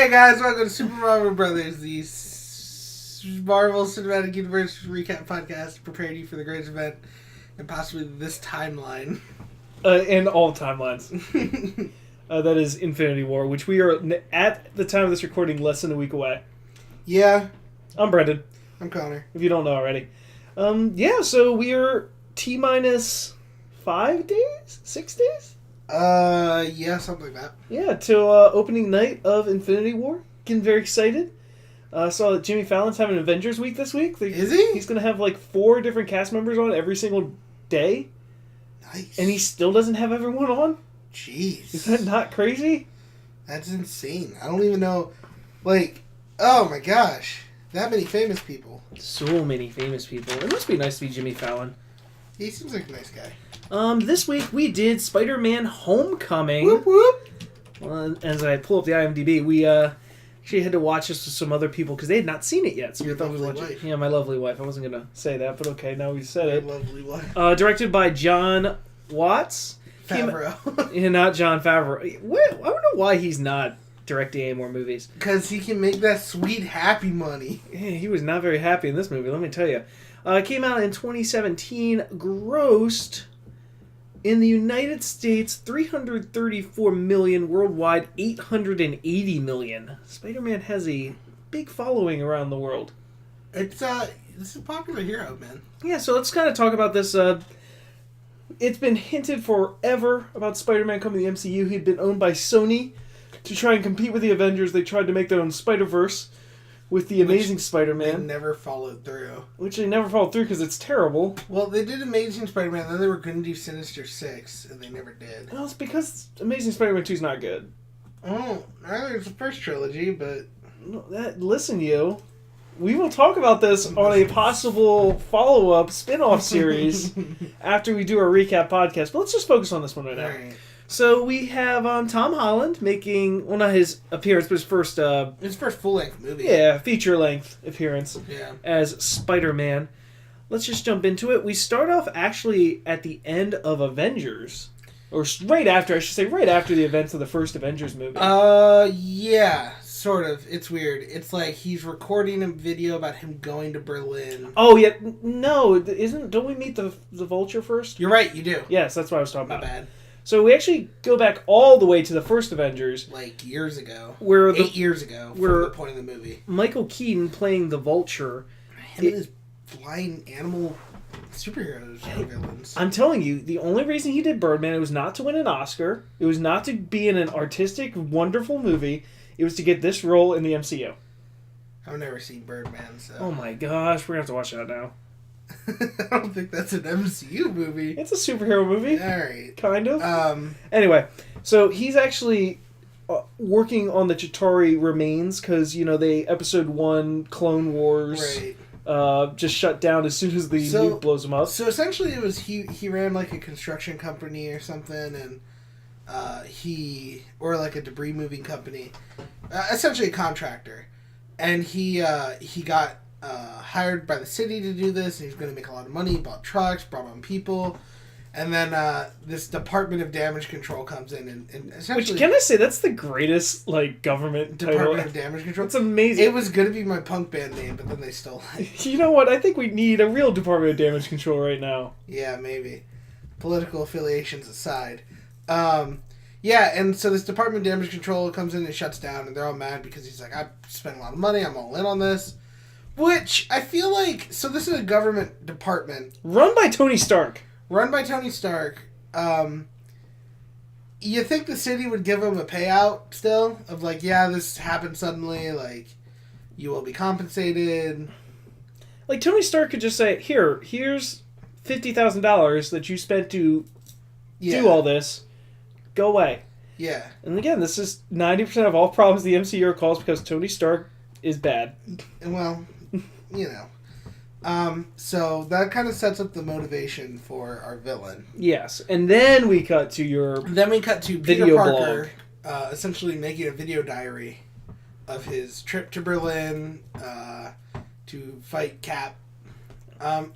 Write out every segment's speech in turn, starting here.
Hey guys, welcome to Super Mario Brothers, the Marvel Cinematic Universe recap podcast, preparing you for the greatest event in possibly this timeline. In all timelines. That is Infinity War, which we are, at the time of this recording, less than a week away. Yeah. I'm Brendon. I'm Connor. If you don't know already. So we are T-minus 5 days? 6 days? Yeah, something like that. Yeah, till opening night of Infinity War. Getting very excited. Saw that Jimmy Fallon's having Avengers week this week. Is he? He's going to have like 4 different cast members on every single day. Nice. And he still doesn't have everyone on? Jeez. Is that not crazy? That's insane. I don't even know. Like, oh my gosh. That many famous people. So many famous people. It must be nice to be Jimmy Fallon. He seems like a nice guy. This week we did Spider-Man Homecoming. Whoop whoop. As I pull up the IMDb, we actually had to watch this with some other people because they had not seen it yet. So Your we thought we lovely watch it. wife. Yeah, my lovely wife. I wasn't going to say that, but okay, now we said Your it. lovely wife. Directed by John Watts. Favreau. Yeah, not John Favreau. What? I don't know why he's not directing any more movies. Because he can make that sweet, happy money. Yeah, he was not very happy in this movie, let me tell you. It came out in 2017, grossed in the United States, $334 million, worldwide, $880 million. Spider-Man has a big following around the world. It's a popular hero, man. Yeah, so let's kind of talk about this. It's been hinted forever about Spider-Man coming to the MCU. He'd been owned by Sony to try and compete with the Avengers. They tried to make their own Spider-Verse with the Amazing They Spider-Man, never followed through. which they never followed through because it's terrible. Well, they did Amazing Spider-Man, then they were going to do Sinister Six, and they never did. Well, it's because Amazing Spider-Man 2 is not good. Oh, either it's the first trilogy, but... Listen, we will talk about this on a possible follow-up spin-off series after we do our recap podcast. But let's just focus on this one right now. Alright. So we have Tom Holland making, well, not his appearance, but his first, His first full-length movie. feature-length appearance Yeah. as Spider-Man. Let's just jump into it. We start off actually at the end of Avengers. Or right after, I should say, right after the events of the first Avengers movie. Yeah, sort of. It's weird. It's like he's recording a video about him going to Berlin. Oh, yeah, no, don't we meet the Vulture first? You're right, you do. Yes, that's what I was talking My about. bad. So we actually go back all the way to the first Avengers. Like, years ago. Where 8 years ago, from the point of the movie. Michael Keaton playing the Vulture. Him and his flying animal superheroes are villains. I'm telling you, the only reason he did Birdman, it was not to win an Oscar. It was not to be in an artistic, wonderful movie. It was to get this role in the MCU. I've never seen Birdman, so... Oh my gosh, we're going to have to watch that now. I don't think that's an MCU movie. It's a superhero movie. Alright. Kind of. Anyway, so he's actually working on the Chitauri remains because, they Episode 1 Clone Wars just shut down as soon as the nuke blows them up. So essentially it was he ran like a construction company or something, and or like a debris moving company, essentially a contractor, and he got hired by the city to do this, and he was going to make a lot of money. He bought trucks, brought on people, and then this Department of Damage Control comes in and essentially... Which, can I say, that's the greatest, government Department title. of Damage Control? It's amazing. It was going to be my punk band name, but then they stole it. You know what? I think we need a real Department of Damage Control right now. Yeah, maybe. Political affiliations aside. Yeah, and so this Department of Damage Control comes in and shuts down, and they're all mad because he's like, I spent a lot of money, I'm all in on this. Which, I feel like... So this is a government department. Run by Tony Stark. Run by Tony Stark. You think the city would give him a payout still? Of like, yeah, this happened suddenly, like, you will be compensated. Like, Tony Stark could just say, here's $50,000 that you spent to do all this. Go away. Yeah. And again, this is 90% of all problems the MCU are caused because Tony Stark is bad. Well... So that kind of sets up the motivation for our villain. Yes, and then we cut to Peter Parker, essentially making a video diary of his trip to Berlin to fight Cap.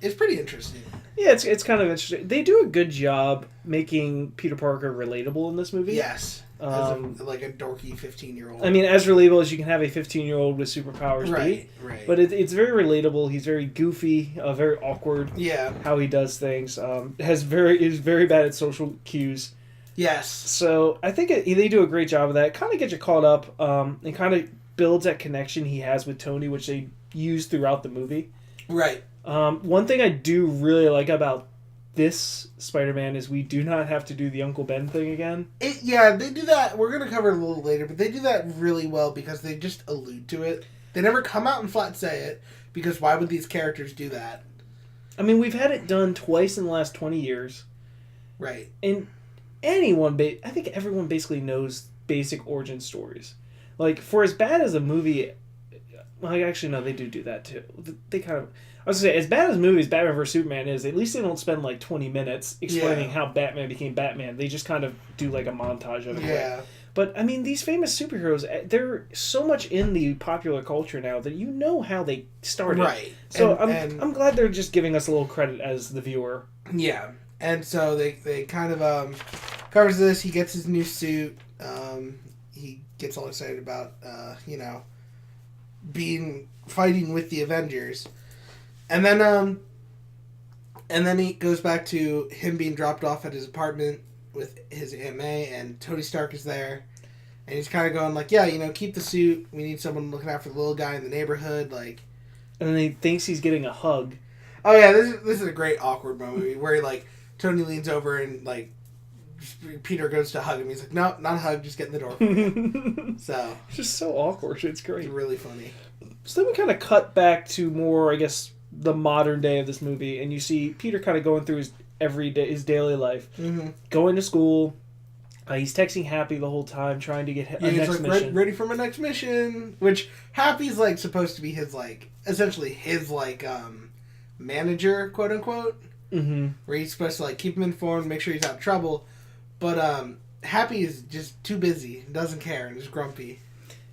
It's pretty interesting. Yeah, it's kind of interesting. They do a good job making Peter Parker relatable in this movie. Yes. Like a dorky 15-year-old. I mean, as relatable as you can have a 15-year-old with superpowers Right. But it's very relatable. He's very goofy, very awkward. Yeah. How he does things. Is very bad at social cues. Yes. So I think they do a great job of that. It kind of gets you caught up and kind of builds that connection he has with Tony, which they use throughout the movie. Right. One thing I do really like about this Spider-Man is we do not have to do the Uncle Ben thing again. Yeah, they do that. We're going to cover it a little later, but they do that really well because they just allude to it. They never come out and flat say it, because why would these characters do that? I mean, we've had it done twice in the last 20 years. Right. And I think everyone basically knows basic origin stories. Like, for as bad as a movie... Well, actually, no, they do that too. They kind of... I was going to say, as bad as movies Batman vs. Superman is, at least they don't spend like 20 minutes explaining how Batman became Batman. They just kind of do like a montage of it. Yeah. But, I mean, these famous superheroes, they're so much in the popular culture now that you know how they started. Right. So I'm glad they're just giving us a little credit as the viewer. Yeah. And so they kind of covers this. He gets his new suit. He gets all excited about, fighting with the Avengers. And then he goes back to him being dropped off at his apartment with his Aunt May, and Tony Stark is there. And he's kind of going like, yeah, keep the suit. We need someone looking after the little guy in the neighborhood. Like, and then he thinks he's getting a hug. Oh, yeah, this is a great awkward moment where, like, Tony leans over and, like, Peter goes to hug him. He's like, no, not a hug, just get in the door. So. It's just so awkward. It's great. It's really funny. So then we kind of cut back to more, I guess, the modern day of this movie, and you see Peter kind of going through his daily life, going to school. He's texting Happy the whole time, trying to get a next mission. Ready for my next mission. Which Happy's like supposed to be his essentially his manager, quote unquote. Mm-hmm. Where he's supposed to keep him informed, make sure he's out of trouble. But Happy is just too busy, doesn't care, and is grumpy.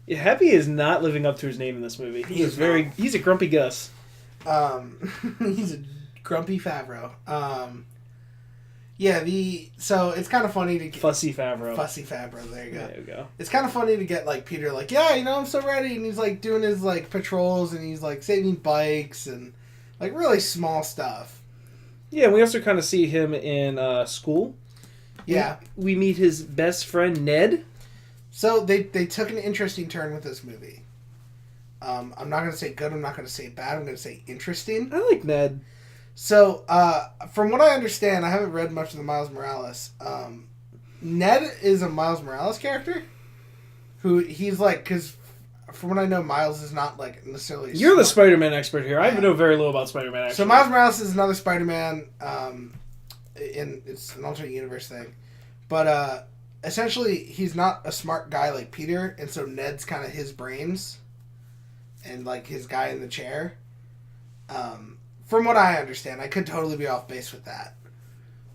Yeah, Happy is not living up to his name in this movie. He's a grumpy Gus. He's a grumpy Favreau. So it's kind of funny to get... Fussy Favreau. There you go. There you go. It's kind of funny to get, Peter, I'm so ready, and he's, doing his, patrols, and he's, saving bikes, and, really small stuff. Yeah, and we also kind of see him in school. Yeah. We meet his best friend, Ned. So they took an interesting turn with this movie. I'm not going to say good, I'm not going to say bad, I'm going to say interesting. I like Ned. So, from what I understand, I haven't read much of the Miles Morales. Ned is a Miles Morales character who he's because from what I know, Miles is not necessarily... You're the Spider-Man expert here. I know very little about Spider-Man, actually. So Miles Morales is another Spider-Man, it's an alternate universe thing. But, essentially, he's not a smart guy like Peter, and so Ned's kind of his brains and, his guy in the chair. From what I understand, I could totally be off base with that.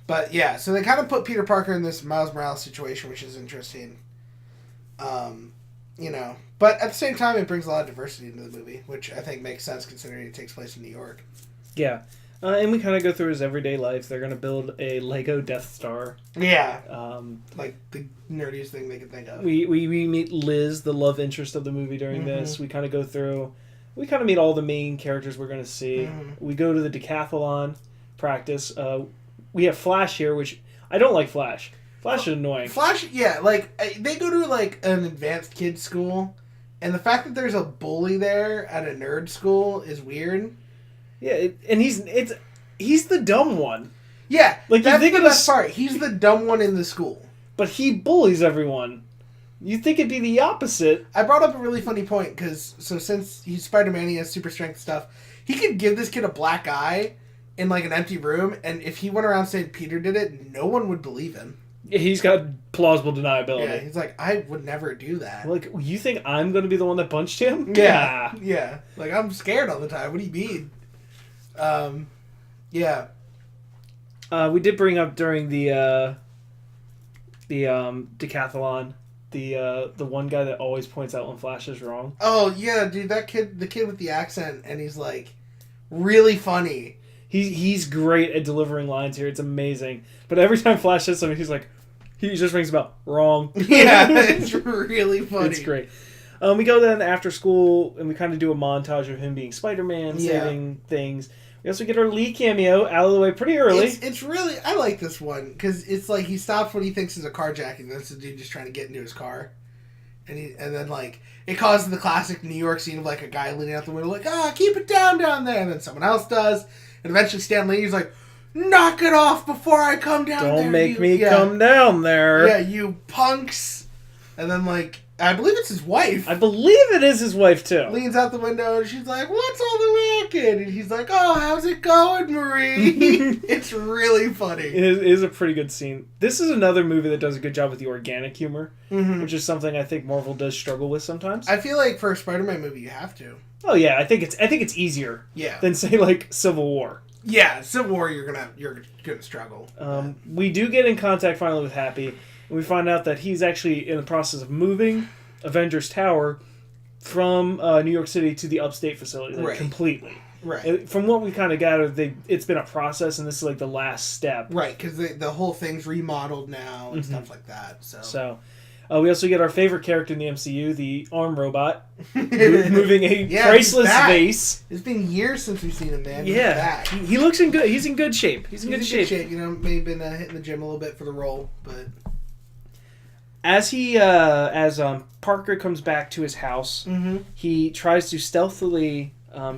But, yeah, so they kind of put Peter Parker in this Miles Morales situation, which is interesting. But at the same time, it brings a lot of diversity into the movie, which I think makes sense considering it takes place in New York. Yeah. And we kind of go through his everyday life. They're going to build a Lego Death Star. Yeah. The nerdiest thing they could think of. We meet Liz, the love interest of the movie during this. We kind of go through... We kind of meet all the main characters we're going to see. We go to the decathlon practice. We have Flash here, which... I don't like Flash. Flash is annoying. Flash, yeah. They go to, an advanced kids school, and the fact that there's a bully there at a nerd school is weird. Yeah, and he's the dumb one. Yeah, that's the best part. He's the dumb one in the school. But he bullies everyone. You'd think it'd be the opposite. I brought up a really funny point, since he's Spider-Man, he has super strength stuff. He could give this kid a black eye in, an empty room, and if he went around saying Peter did it, no one would believe him. Yeah, he's got plausible deniability. Yeah, he's I would never do that. You think I'm going to be the one that punched him? Yeah. Yeah. I'm scared all the time. What do you mean? Yeah. We did bring up during the decathlon the one guy that always points out when Flash is wrong. Oh yeah, dude, the kid with the accent, and he's really funny. He's great at delivering lines here. It's amazing. But every time Flash says something, he's like, He just rings about wrong. Yeah, it's really funny. It's great. We go then after school, and we kind of do a montage of him being Spider-Man, saving things. We also get our Lee cameo out of the way pretty early. It's really... I like this one, because it's like he stops what he thinks is a carjacking. That's the dude just trying to get into his car. And then, like, it causes the classic New York scene of, like, a guy leaning out the window, like, keep it down there. And then someone else does. And eventually Stan Lee's like, knock it off before I come down there. Don't make me come down there. Yeah, you punks. And then, like, I believe it's his wife. I believe it is his wife, too. Leans out the window and she's like, what's all the racket? And he's like, oh, how's it going, Marie? It's really funny. It is a pretty good scene. This is another movie that does a good job with the organic humor, which is something I think Marvel does struggle with sometimes. I feel like for a Spider-Man movie, you have to. Oh, yeah. I think it's easier than, say, like, Civil War. Yeah, Civil War, you're gonna struggle. We do get in contact finally with Happy. We find out that he's actually in the process of moving Avengers Tower from New York City to the upstate facility, completely. Right. From what we kind of gathered, it's been a process, and this is like the last step. Right, because the whole thing's remodeled now and stuff like that. So we also get our favorite character in the MCU, the arm robot, moving a priceless vase. It's been years since we've seen him, man. Yeah, he looks in good. He's in good shape. He's in good shape. You know, maybe been hitting the gym a little bit for the role, but. As Parker comes back to his house, he tries to stealthily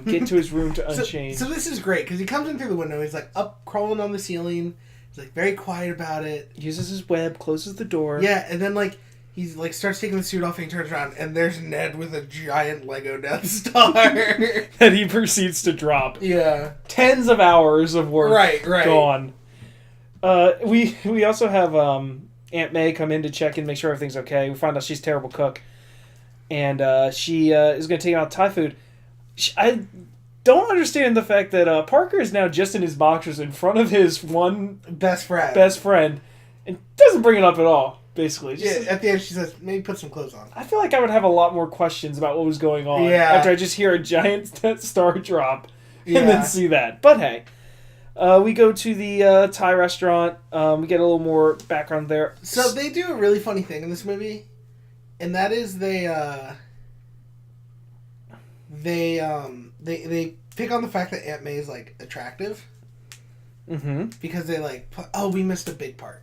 get to his room to unchange. So this is great, because he comes in through the window, he's like up crawling on the ceiling, he's like very quiet about it. Uses his web, closes the door. Yeah, and then like he's like starts taking the suit off and he turns around and there's Ned with a giant Lego Death Star. That he proceeds to drop. Yeah. Tens of hours of work gone. We also have Aunt May come in to check and make sure everything's okay. We find out she's a terrible cook. And she is going to take out Thai food. I don't understand the fact that Parker is now just in his boxers in front of his one best friend. And doesn't bring it up at all, basically. Just at the end she says, maybe put some clothes on. I feel like I would have a lot more questions about what was going on after I just hear a giant star drop and then see that. But hey. We go to the Thai restaurant. We get a little more background there. So they do a really funny thing in this movie, and that is they pick on the fact that Aunt May is like attractive. Because they like we missed a big part.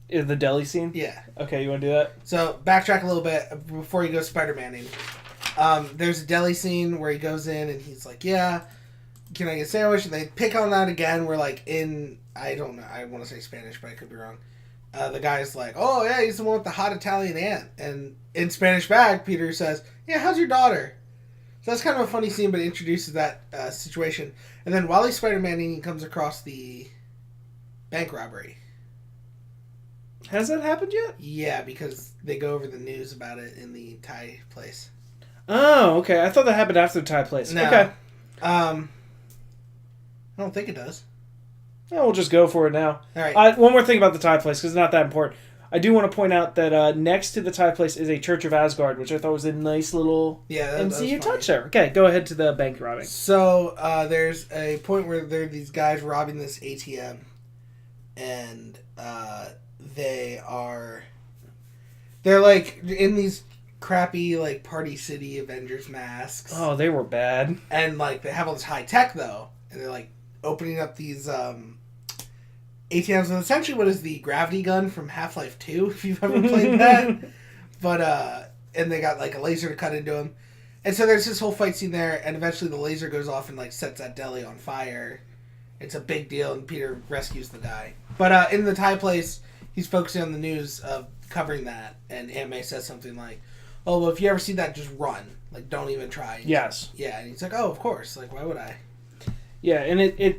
In the deli scene? Yeah. Okay, you want to do that? So backtrack a little bit before he goes Spider-Maning. There's a deli scene where he goes in and he's like, yeah. Can I get a sandwich? And they pick on that again. We're like I don't know. I want to say Spanish, but I could be wrong. The guy's like, oh, yeah, he's the one with the hot Italian aunt. And in Spanish back, Peter says, yeah, how's your daughter? So that's kind of a funny scene, but it introduces that situation. And then while he's Spider-Maning, he comes across the bank robbery. Has that happened yet? Yeah, because they go over the news about it in the Thai place. Oh, okay. I thought that happened after the Thai place. No. Okay. I don't think it does. Yeah, we'll just go for it now. All right. One more thing about the Thai place, because it's not that important. I do want to point out that next to the Thai place is a Church of Asgard, which I thought was a nice little MCU touch there. Okay, go ahead to the bank robbing. So there's a point where there are these guys robbing this ATM, and they're like in these crappy like Party City Avengers masks. Oh, they were bad. And like they have all this high tech though, and they're like opening up these ATMs, and essentially what is the gravity gun from Half-Life 2, if you've ever played that. But and they got like a laser to cut into them, and so there's this whole fight scene there, and eventually the laser goes off and like sets that deli on fire. It's a big deal, and Peter rescues the guy. But in the Thai place, he's focusing on the news of covering that, and Aunt May says something like, oh, well, if you ever see that, just run. Like, don't even try. Yes. Yeah, and he's like, oh, of course. Like, why would I? Yeah, and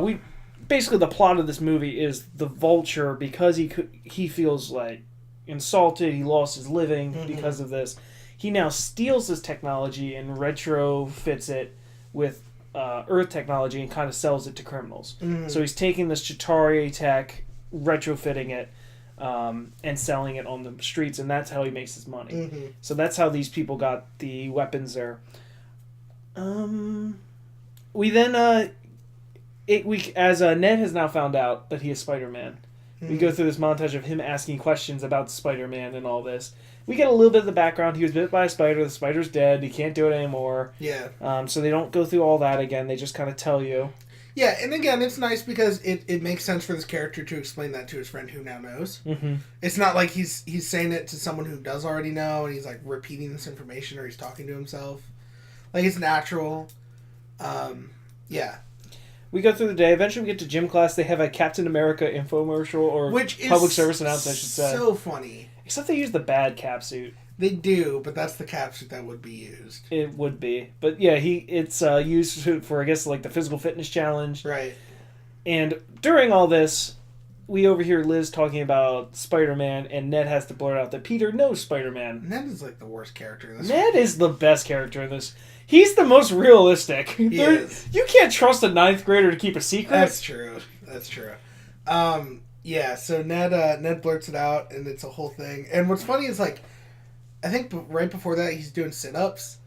we basically the plot of this movie is the Vulture, because he feels like insulted, he lost his living because of this. He now steals this technology and retrofits it with Earth technology and kind of sells it to criminals. So he's taking this Chitauri tech, retrofitting it, and selling it on the streets, and that's how he makes his money. So that's how these people got the weapons there. We then, as Ned has now found out that he is Spider-Man, We go through this montage of him asking questions about Spider-Man and all this. We get a little bit of the background. He was bit by a spider. The spider's dead. He can't do it anymore. Yeah. So they don't go through all that again. They just kind of tell you. Yeah, and again, it's nice because it makes sense for this character to explain that to his friend who now knows. Mm-hmm. It's not like he's saying it to someone who does already know, and he's like repeating this information, or he's talking to himself. Like, it's natural. Yeah. We go through the day. Eventually, we get to gym class. They have a Captain America infomercial, or which is public service announcement, I should say. So funny. Except they use the bad cap suit. They do, but that's the cap suit that would be used. It would be, but yeah, it's used for, I guess, like the physical fitness challenge. Right. And during all this, we overhear Liz talking about Spider-Man, and Ned has to blurt out that Peter knows Spider-Man. Ned is like the worst character in this. Ned is the best character in this. He's the most realistic. He is. You can't trust a 9th grader to keep a secret. That's true. That's true. Yeah. So Ned blurts it out, and it's a whole thing. And what's funny is, like, I think right before that he's doing sit-ups,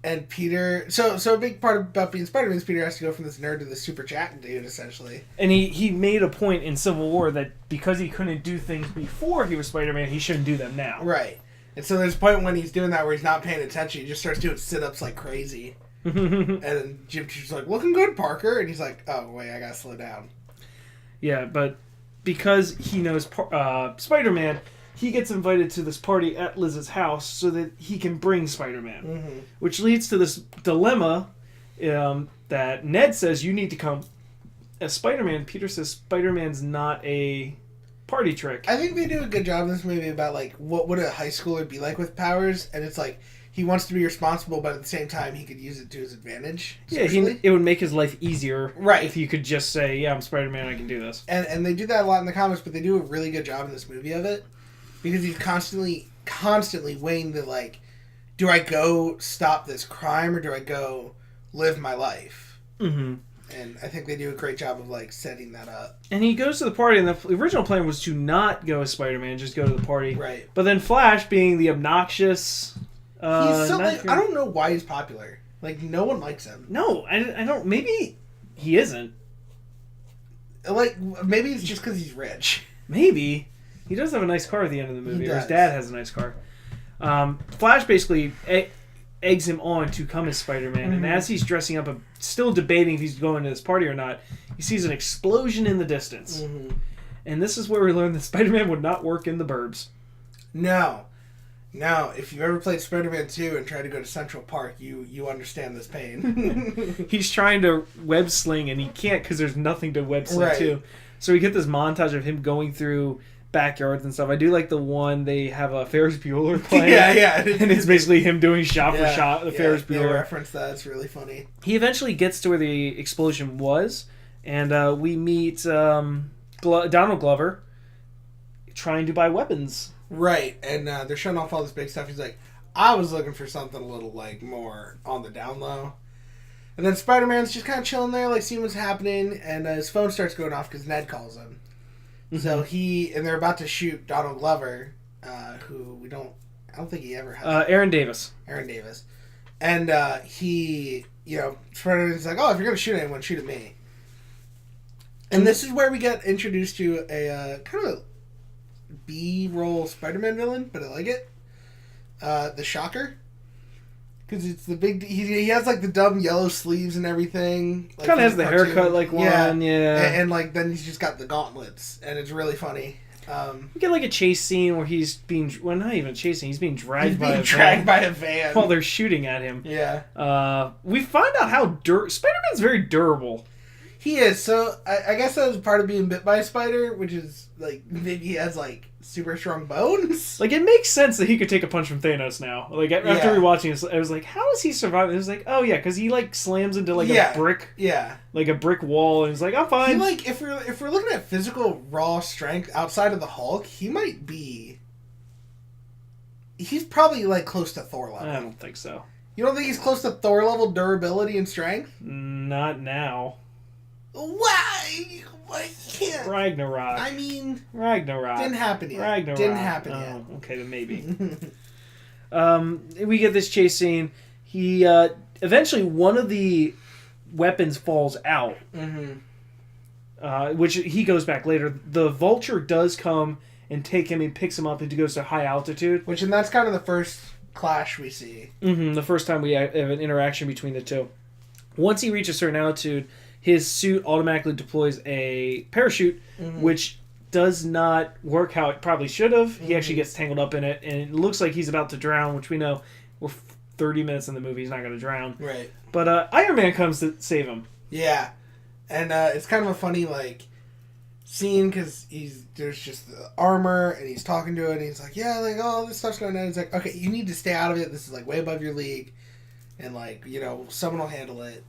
and Peter. So a big part about being Spider-Man is Peter has to go from this nerd to this super chatting dude, essentially. And he made a point in Civil War that because he couldn't do things before he was Spider-Man, he shouldn't do them now. Right. And so there's a point when he's doing that where he's not paying attention. He just starts doing sit-ups like crazy. And then Jim Teacher's like, "Looking good, Parker." And he's like, "Oh, wait, I gotta slow down." Yeah, but because he knows Spider-Man, he gets invited to this party at Liz's house so that he can bring Spider-Man. Mm-hmm. Which leads to this dilemma that Ned says, you need to come as Spider-Man. Peter says Spider-Man's not a party trick. I think they do a good job in this movie about, like, what would a high schooler be like with powers, and it's like he wants to be responsible, but at the same time he could use it to his advantage. Yeah, it would make his life easier, right? If you could just say, "Yeah, I'm Spider-Man, I can do this." And they do that a lot in the comics, but they do a really good job in this movie of it, because he's constantly weighing the, like, do I go stop this crime or do I go live my life? Mm-hmm. And I think they do a great job of, like, setting that up. And he goes to the party, and the original plan was to not go as Spider-Man, just go to the party. Right. But then Flash, being the obnoxious... he's so, like, I don't know why he's popular. Like, no one likes him. No, I don't... Maybe he isn't. Like, maybe it's just because he's rich. Maybe. He does have a nice car at the end of the movie. Or his does. dad has a nice car. Flash basically... eggs him on to come as Spider-Man, and as he's dressing up, still debating if he's going to this party or not, he sees an explosion in the distance. Mm-hmm. And this is where we learn that Spider-Man would not work in the burbs. No. Now, if you've ever played Spider-Man 2 and tried to go to Central Park, you understand this pain. He's trying to web sling, and he can't because there's nothing to web sling to. So we get this montage of him going through backyards and stuff. I do like the one they have a Ferris Bueller playing. yeah. And it's basically him doing shot for shot the Ferris Bueller. They reference that. It's really funny. He eventually gets to where the explosion was, and we meet Donald Glover trying to buy weapons. Right, and they're showing off all this big stuff. He's like, I was looking for something a little, like, more on the down low. And then Spider-Man's just kind of chilling there, like, seeing what's happening, and his phone starts going off because Ned calls him. So they're about to shoot Donald Glover, who I don't think he ever has. Aaron Davis. And Spider-Man's like, oh, if you're going to shoot anyone, shoot at me. And this is where we get introduced to a kind of B-roll Spider-Man villain, but I like it. The Shocker. Because it's the big... He has, like, the dumb yellow sleeves and everything. Like, kind of has the haircut like one, yeah. And, like, then he's just got the gauntlets, and it's really funny. We get, like, a chase scene where he's being... Well, not even chasing. He's being dragged by a van. While they're shooting at him. Yeah. We find out how... Spider-Man's very durable. He is. So, I guess that was part of being bit by a spider, which is, like, maybe he has, like, super strong bones. Like, it makes sense that he could take a punch from Thanos now. Like, after rewatching this, I was like, how is he surviving? It was like, oh, yeah, because he, like, slams into, like, a brick. Yeah. Like, a brick wall, and he's like, I'm fine. He, like, if we're looking at physical, raw strength outside of the Hulk, he might be... He's probably, like, close to Thor level. I don't think so. You don't think he's close to Thor level durability and strength? Not now. Why? Why can't? Ragnarok. I mean... Ragnarok. Didn't happen yet. Ragnarok. Didn't happen yet. Oh, okay, then maybe. We get this chase scene. He, eventually, one of the weapons falls out. Mm-hmm. which he goes back later. The Vulture does come and take him and picks him up and goes to high altitude. And that's kind of the first clash we see. Mm-hmm, the first time we have an interaction between the two. Once he reaches a certain altitude, his suit automatically deploys a parachute, which does not work how it probably should have. He actually gets tangled up in it, and it looks like he's about to drown, which we know we're 30 minutes in the movie, he's not going to drown. Right. But Iron Man comes to save him. Yeah. And it's kind of a funny, like, scene, because there's just the armor, and he's talking to it, and he's like, yeah, like, oh, this stuff's going on. He's like, okay, you need to stay out of it. This is, like, way above your league. And, like, you know, someone will handle it.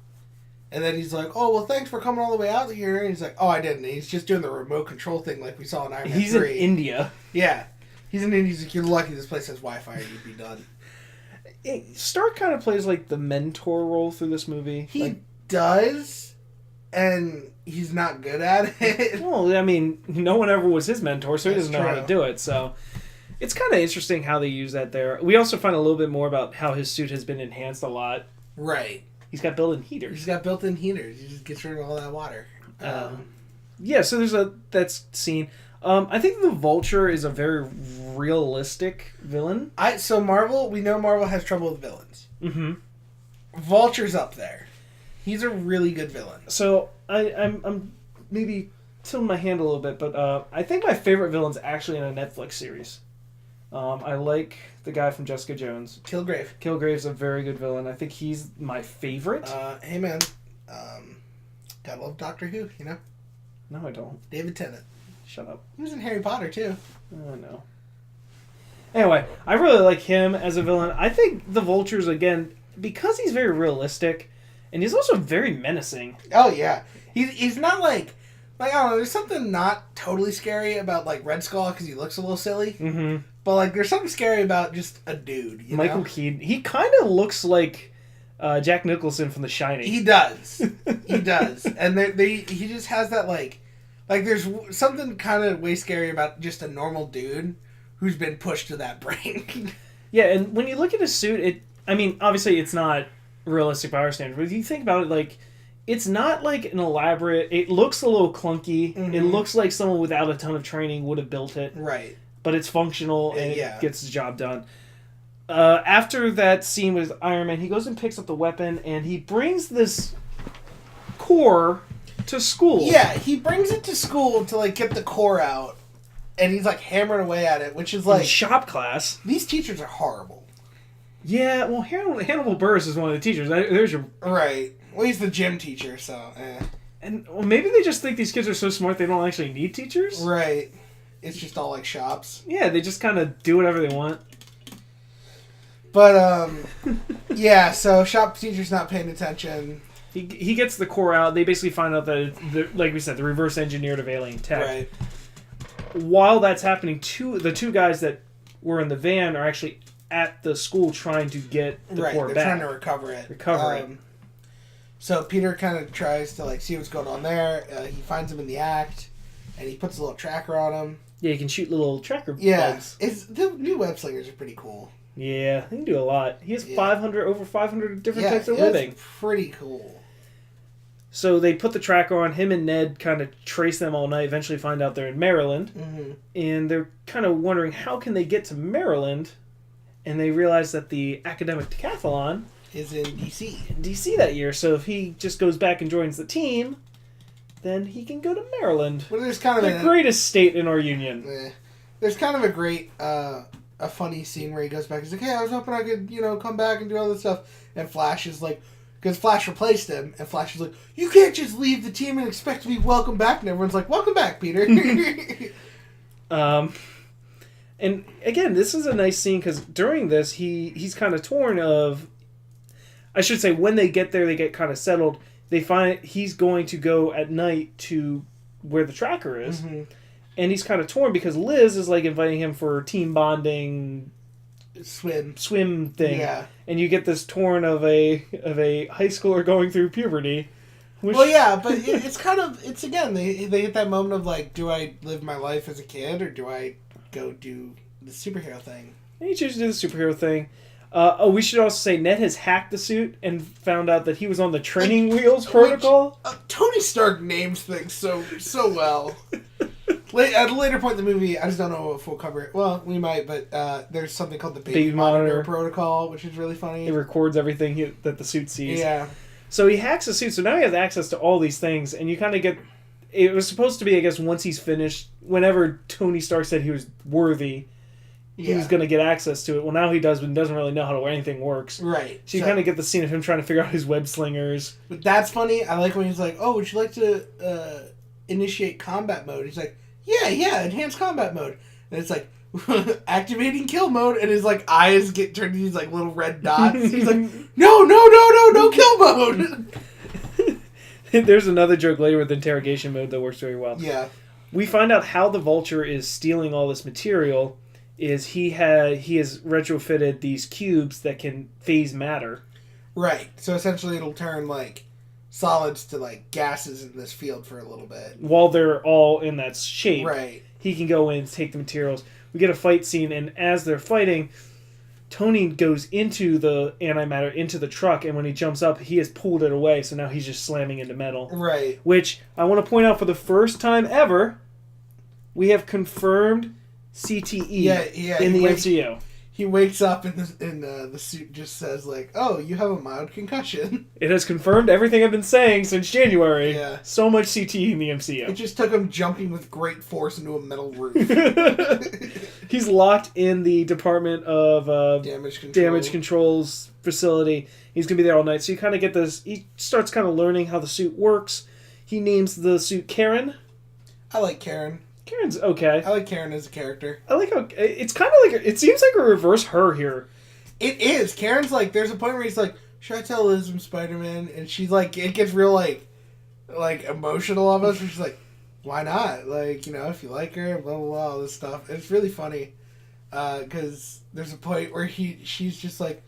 And then he's like, oh, well, thanks for coming all the way out here. And he's like, oh, I didn't. And he's just doing the remote control thing like we saw in Iron Man 3. He's in India. Yeah. He's in India. He's like, you're lucky this place has Wi-Fi or you'd be done. Stark kind of plays, like, the mentor role through this movie. He does, and he's not good at it. Well, I mean, no one ever was his mentor, so he doesn't know how to do it. So it's kind of interesting how they use that there. We also find a little bit more about how his suit has been enhanced a lot. Right. He's got built-in heaters. He's got built-in heaters. He just gets rid of all that water. Yeah, so there's that scene. I think the Vulture is a very realistic villain. So Marvel, we know Marvel has trouble with villains. Mm-hmm. Vulture's up there. He's a really good villain. So I'm maybe tilting my hand a little bit, but I think my favorite villain's actually in a Netflix series. I like the guy from Jessica Jones. Kilgrave. Kilgrave's a very good villain. I think he's my favorite. Hey man, gotta love Doctor Who, you know? No, I don't. David Tennant. Shut up. He was in Harry Potter too. Oh no. Anyway, I really like him as a villain. I think the Vulture's, again, because he's very realistic, and he's also very menacing. Oh yeah, he's not like I don't know. There's something not totally scary about like Red Skull because he looks a little silly. Mm-hmm. But like, there's something scary about just a dude. You Michael know? Keaton. He kind of looks like Jack Nicholson from The Shining. He does. He does. And he just has that like there's something kind of way scary about just a normal dude who's been pushed to that brink. Yeah, and when you look at his suit, I mean, obviously it's not realistic by our standards, but if you think about it, like, it's not like an elaborate... It looks a little clunky. Mm-hmm. It looks like someone without a ton of training would have built it. Right. But it's functional, and it gets the job done. After that scene with Iron Man, he goes and picks up the weapon, and he brings this core to school. Yeah, he brings it to school to, like, get the core out, and he's, like, hammering away at it, which is, like... In shop class. These teachers are horrible. Yeah, well, Hannibal Buress is one of the teachers. There's your... Right. Well, he's the gym teacher, so, And well, maybe they just think these kids are so smart they don't actually need teachers? Right. It's just all, like, shops. Yeah, they just kind of do whatever they want. But, yeah, so shop teacher's not paying attention. He gets the core out. They basically find out that, like we said, the reverse engineered of alien tech. Right. While that's happening, the two guys that were in the van are actually at the school trying to get the core back. They're trying to recover it. So Peter kind of tries to, like, see what's going on there. He finds him in the act, and he puts a little tracker on him. Yeah, you can shoot little tracker bugs. The new web slingers are pretty cool. Yeah, he can do a lot. He has over 500 different types of living. It's pretty cool. So they put the tracker on. Him and Ned kind of trace them all night. Eventually find out they're in Maryland. Mm-hmm. And they're kind of wondering how can they get to Maryland. And they realize that the academic decathlon is in D.C. That year. So if he just goes back and joins the team, then he can go to Maryland. Well, there's kind of the greatest state in our union. There's kind of a great, a funny scene where he goes back. He's like, hey, I was hoping I could, come back and do all this stuff. And Flash is like, because Flash replaced him, and Flash is like, you can't just leave the team and expect to be welcome back. And everyone's like, welcome back, Peter. And again, this is a nice scene because during this, he's kind of torn of... I should say, when they get there, they get kind of settled. They find he's going to go at night to where the tracker is. Mm-hmm. And he's kind of torn because Liz is like inviting him for team bonding... Swim thing. Yeah. And you get this torn of a high schooler going through puberty. Well, yeah, but it's kind of... It's, again, they hit that moment of, like, do I live my life as a kid or do I go do the superhero thing? And he chooses to do the superhero thing. We should also say Ned has hacked the suit and found out that he was on the training wheels protocol. Tony Stark names things so well. At a later point in the movie, I just don't know if we'll cover it. Well, we might, but there's something called the Baby Monitor Protocol, which is really funny. It records everything that the suit sees. Yeah. So he hacks the suit, so now he has access to all these things, and you kind of get... It was supposed to be, I guess, once he's finished, whenever Tony Stark said he was worthy, he was going to get access to it. Well, now he does, but he doesn't really know how anything works. Right. So you kind of get the scene of him trying to figure out his web slingers. But that's funny. I like when he's like, oh, would you like to initiate combat mode? He's like, yeah, enhanced combat mode. And it's like, activating kill mode, and his like eyes get turned into these like little red dots. He's like, no kill mode. There's another joke later with interrogation mode that works very well. Yeah. We find out how the Vulture is stealing all this material is he has retrofitted these cubes that can phase matter. Right. So essentially it'll turn like solids to like gases in this field for a little bit. While they're all in that shape. Right. He can go in and take the materials. We get a fight scene, and as they're fighting, Tony goes into the antimatter, into the truck, and when he jumps up, he has pulled it away, so now he's just slamming into metal. Right. Which, I want to point out for the first time ever, we have confirmed CTE in the MCU. He wakes up and the suit just says like, "Oh, you have a mild concussion." It has confirmed everything I've been saying since January. Yeah. So much CTE in the MCU. It just took him jumping with great force into a metal roof. He's locked in the Department of Damage Control's facility. He's going to be there all night. So you kind of get this... He starts kind of learning how the suit works. He names the suit Karen. I like Karen. Karen's okay. I like Karen as a character. I like how... It's kind of like... It seems like a reverse her here. It is. Karen's like... There's a point where he's like, should I tell Liz from Spider-Man? And she's like... It gets real like emotional of us. She's like, why not? Like, you know, if you like her, blah, blah, blah, all this stuff. It's really funny. Because there's a point where she's just like...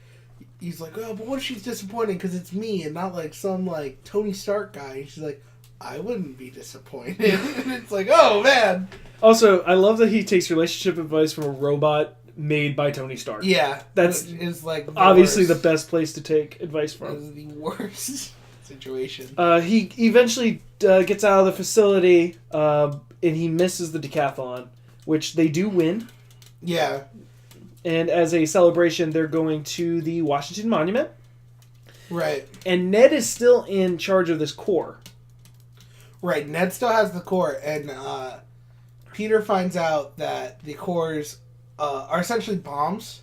He's like, oh, but what if she's disappointed because it's me and not like some like Tony Stark guy? And she's like, I wouldn't be disappointed. And it's like, oh, man. Also, I love that he takes relationship advice from a robot made by Tony Stark. Yeah. That's is like obviously the best place to take advice from. That is the worst situation. He eventually gets out of the facility and he misses the decathlon, which they do win. Yeah. And as a celebration, they're going to the Washington Monument. Right. And Ned is still in charge of this core. Right. Ned still has the core, and Peter finds out that the cores are essentially bombs,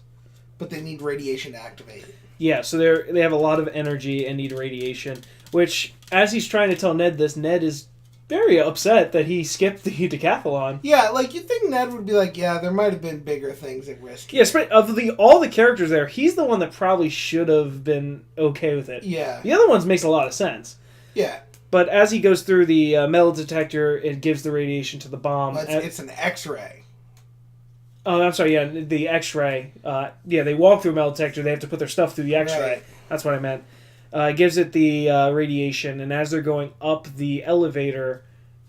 but they need radiation to activate. Yeah, so they have a lot of energy and need radiation, which, as he's trying to tell Ned this, Ned is very upset that he skipped the decathlon. Yeah, like, you'd think Ned would be like, yeah, there might have been bigger things at risk. Yeah, of all the characters there, he's the one that probably should have been okay with it. Yeah. The other ones makes a lot of sense. Yeah. But as he goes through the metal detector, it gives the radiation to the bomb. Well, it's an X-ray. Oh, I'm sorry, yeah, the X-ray. They walk through a metal detector, they have to put their stuff through the X-ray. Right. That's what I meant. It gives it the radiation, and as they're going up the elevator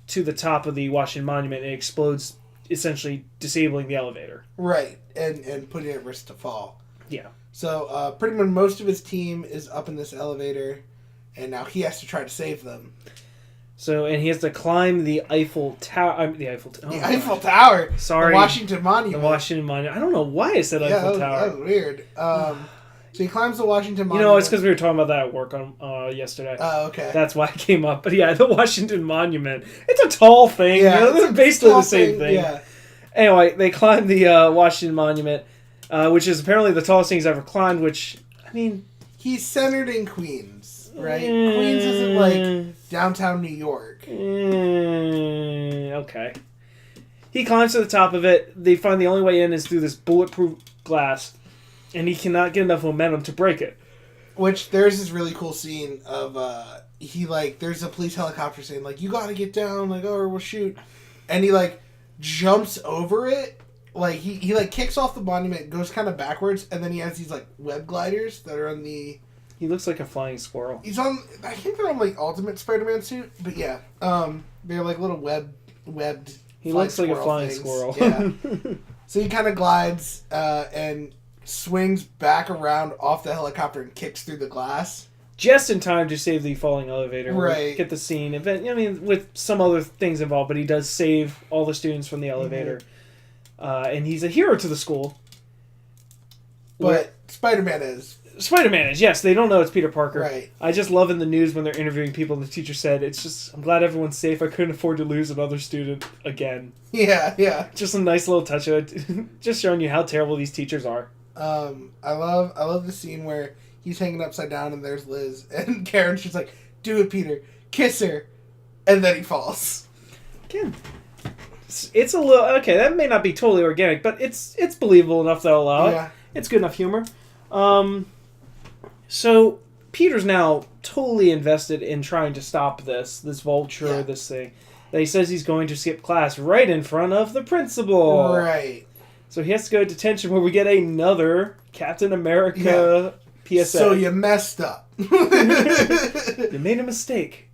to the top of the Washington Monument, it explodes, essentially disabling the elevator. Right, and putting it at risk to fall. Yeah. So, pretty much most of his team is up in this elevator, and now he has to try to save them. So, and he has to climb the Eiffel Tower. Eiffel Tower. Sorry. The Washington Monument. The Washington Monument. I don't know why I said Eiffel Tower. That was weird. So he climbs the Washington Monument. You know, it's because we were talking about that at work on yesterday. Oh, okay. That's why it came up. But yeah, the Washington Monument. It's a tall thing. Yeah, they're basically the same thing. Yeah. Anyway, they climb the Washington Monument, which is apparently the tallest thing he's ever climbed, which, I mean... He's centered in Queens, right? Queens isn't like downtown New York. Okay. He climbs to the top of it. They find the only way in is through this bulletproof glass, and he cannot get enough momentum to break it. Which, there's this really cool scene of, there's a police helicopter saying, like, you gotta get down, like, or we'll shoot. And he, like, jumps over it. Like, he kicks off the monument, goes kind of backwards, and then he has these, like, web gliders that are on the... He looks like a flying squirrel. He's on... I think they're on, like, Ultimate Spider-Man suit, but yeah. They're, like, little webbed... He looks like a flying squirrel. Yeah. So he kind of glides, and swings back around off the helicopter and kicks through the glass. Just in time to save the falling elevator. Right. We'll get the scene. With some other things involved, but he does save all the students from the elevator. And he's a hero to the school. But Spider-Man is. Spider-Man is, yes. They don't know it's Peter Parker. Right. I just love in the news when they're interviewing people, the teacher said, I'm glad everyone's safe. I couldn't afford to lose another student again. Yeah. Just a nice little touch of it. Just showing you how terrible these teachers are. I love the scene where he's hanging upside down and there's Liz. And Karen's just like, do it, Peter. Kiss her. And then he falls. Again, it's a little... Okay, that may not be totally organic, but it's believable enough that I'll allow it. It's good enough humor. So Peter's now totally invested in trying to stop this vulture, this thing. That he says he's going to skip class right in front of the principal. Right. So he has to go to detention where we get another Captain America PSA. So you messed up. You made a mistake.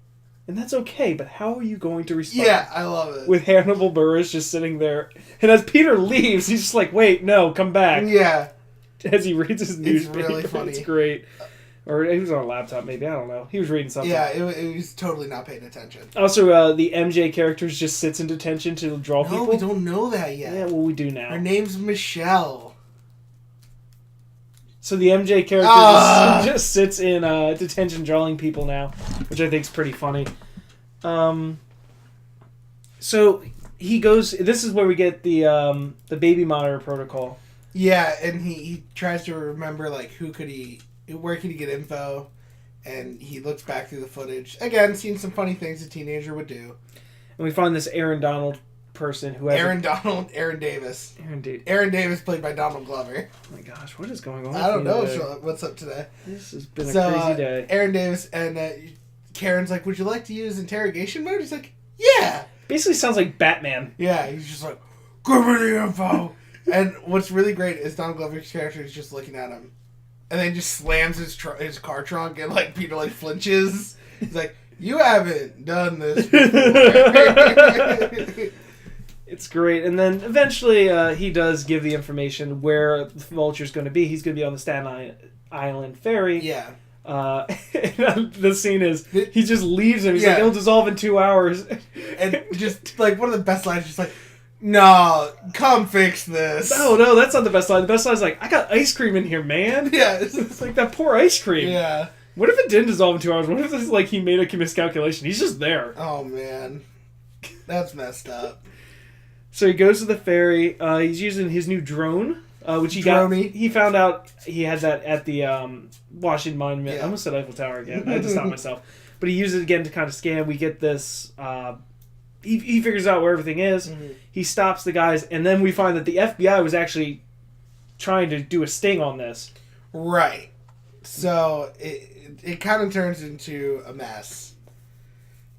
And that's okay, but how are you going to respond? Yeah, I love it. With Hannibal Buress just sitting there. And as Peter leaves, he's just like, wait, no, come back. Yeah. As he reads his newspaper. It's really funny. It's great. Or he was on a laptop, maybe. I don't know. He was reading something. Yeah, it was totally not paying attention. Also, the MJ character just sits in detention to draw people. No, we don't know that yet. Yeah, well, we do now. Her name's Michelle. So the MJ character just sits in detention drawing people now, which I think is pretty funny. So he goes... This is where we get the baby monitor protocol. Yeah, and he tries to remember, like, where could he get info, and he looks back through the footage. Again, seeing some funny things a teenager would do. And we find this Aaron Donald person who has... Aaron Davis. Aaron Davis played by Donald Glover. Oh my gosh, what is going on? I don't know what's up today. This has been a crazy day. Aaron Davis and Karen's like, would you like to use interrogation mode? He's like, yeah. Basically sounds like Batman. Yeah, he's just like, give me the info. And what's really great is Donald Glover's character is just looking at him. And then just slams his car trunk and, like, Peter, like, flinches. He's like, you haven't done this before. It's great. And then eventually he does give the information where the Vulture's going to be. He's going to be on the Staten Island ferry. Yeah. The scene is, he just leaves him. He's like, he'll dissolve in 2 hours. And just, like, one of the best lines is just like, no, come fix this. No, that's not the best line. The best line is like, I got ice cream in here, man. Yeah. It's like that poor ice cream. Yeah. What if it didn't dissolve in 2 hours? What if it's like he made a miscalculation? He's just there. Oh, man. That's messed up. So he goes to the ferry. He's using his new drone, which he got. He found out he had that at the Washington Monument. Yeah. I almost said Eiffel Tower again. I had to stop myself. But he uses it again to kind of scan. We get this... He figures out where everything is. Mm-hmm. He stops the guys, and then we find that the FBI was actually trying to do a sting on this. Right. So it kind of turns into a mess.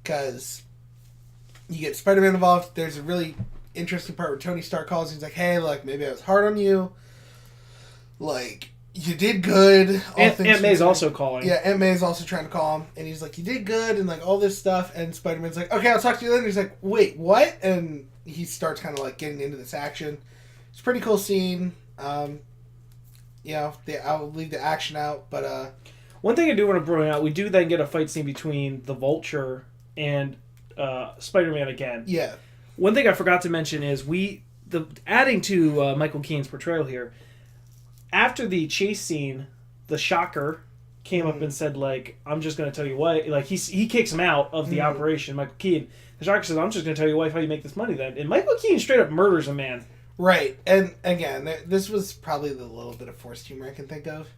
Because you get Spider-Man involved. There's a really interesting part where Tony Stark calls. He's like, hey, look, maybe I was hard on you. Like... You did good. Aunt May's also calling. Yeah, Aunt May's also trying to call him. And he's like, you did good, and like all this stuff. And Spider-Man's like, okay, I'll talk to you later. And he's like, wait, what? And he starts kind of like getting into this action. It's a pretty cool scene. I'll leave the action out, but... One thing I do want to bring out, we do then get a fight scene between the Vulture and Spider-Man again. Yeah. One thing I forgot to mention is adding to Michael Keane's portrayal here, after the chase scene, the Shocker came up and said, like, I'm just going to tell you what. Like, he kicks him out of the operation, Michael Keane. The Shocker says, I'm just going to tell your wife how you make this money then. And Michael Keane straight up murders a man. Right. And, again, this was probably the little bit of forced humor I can think of.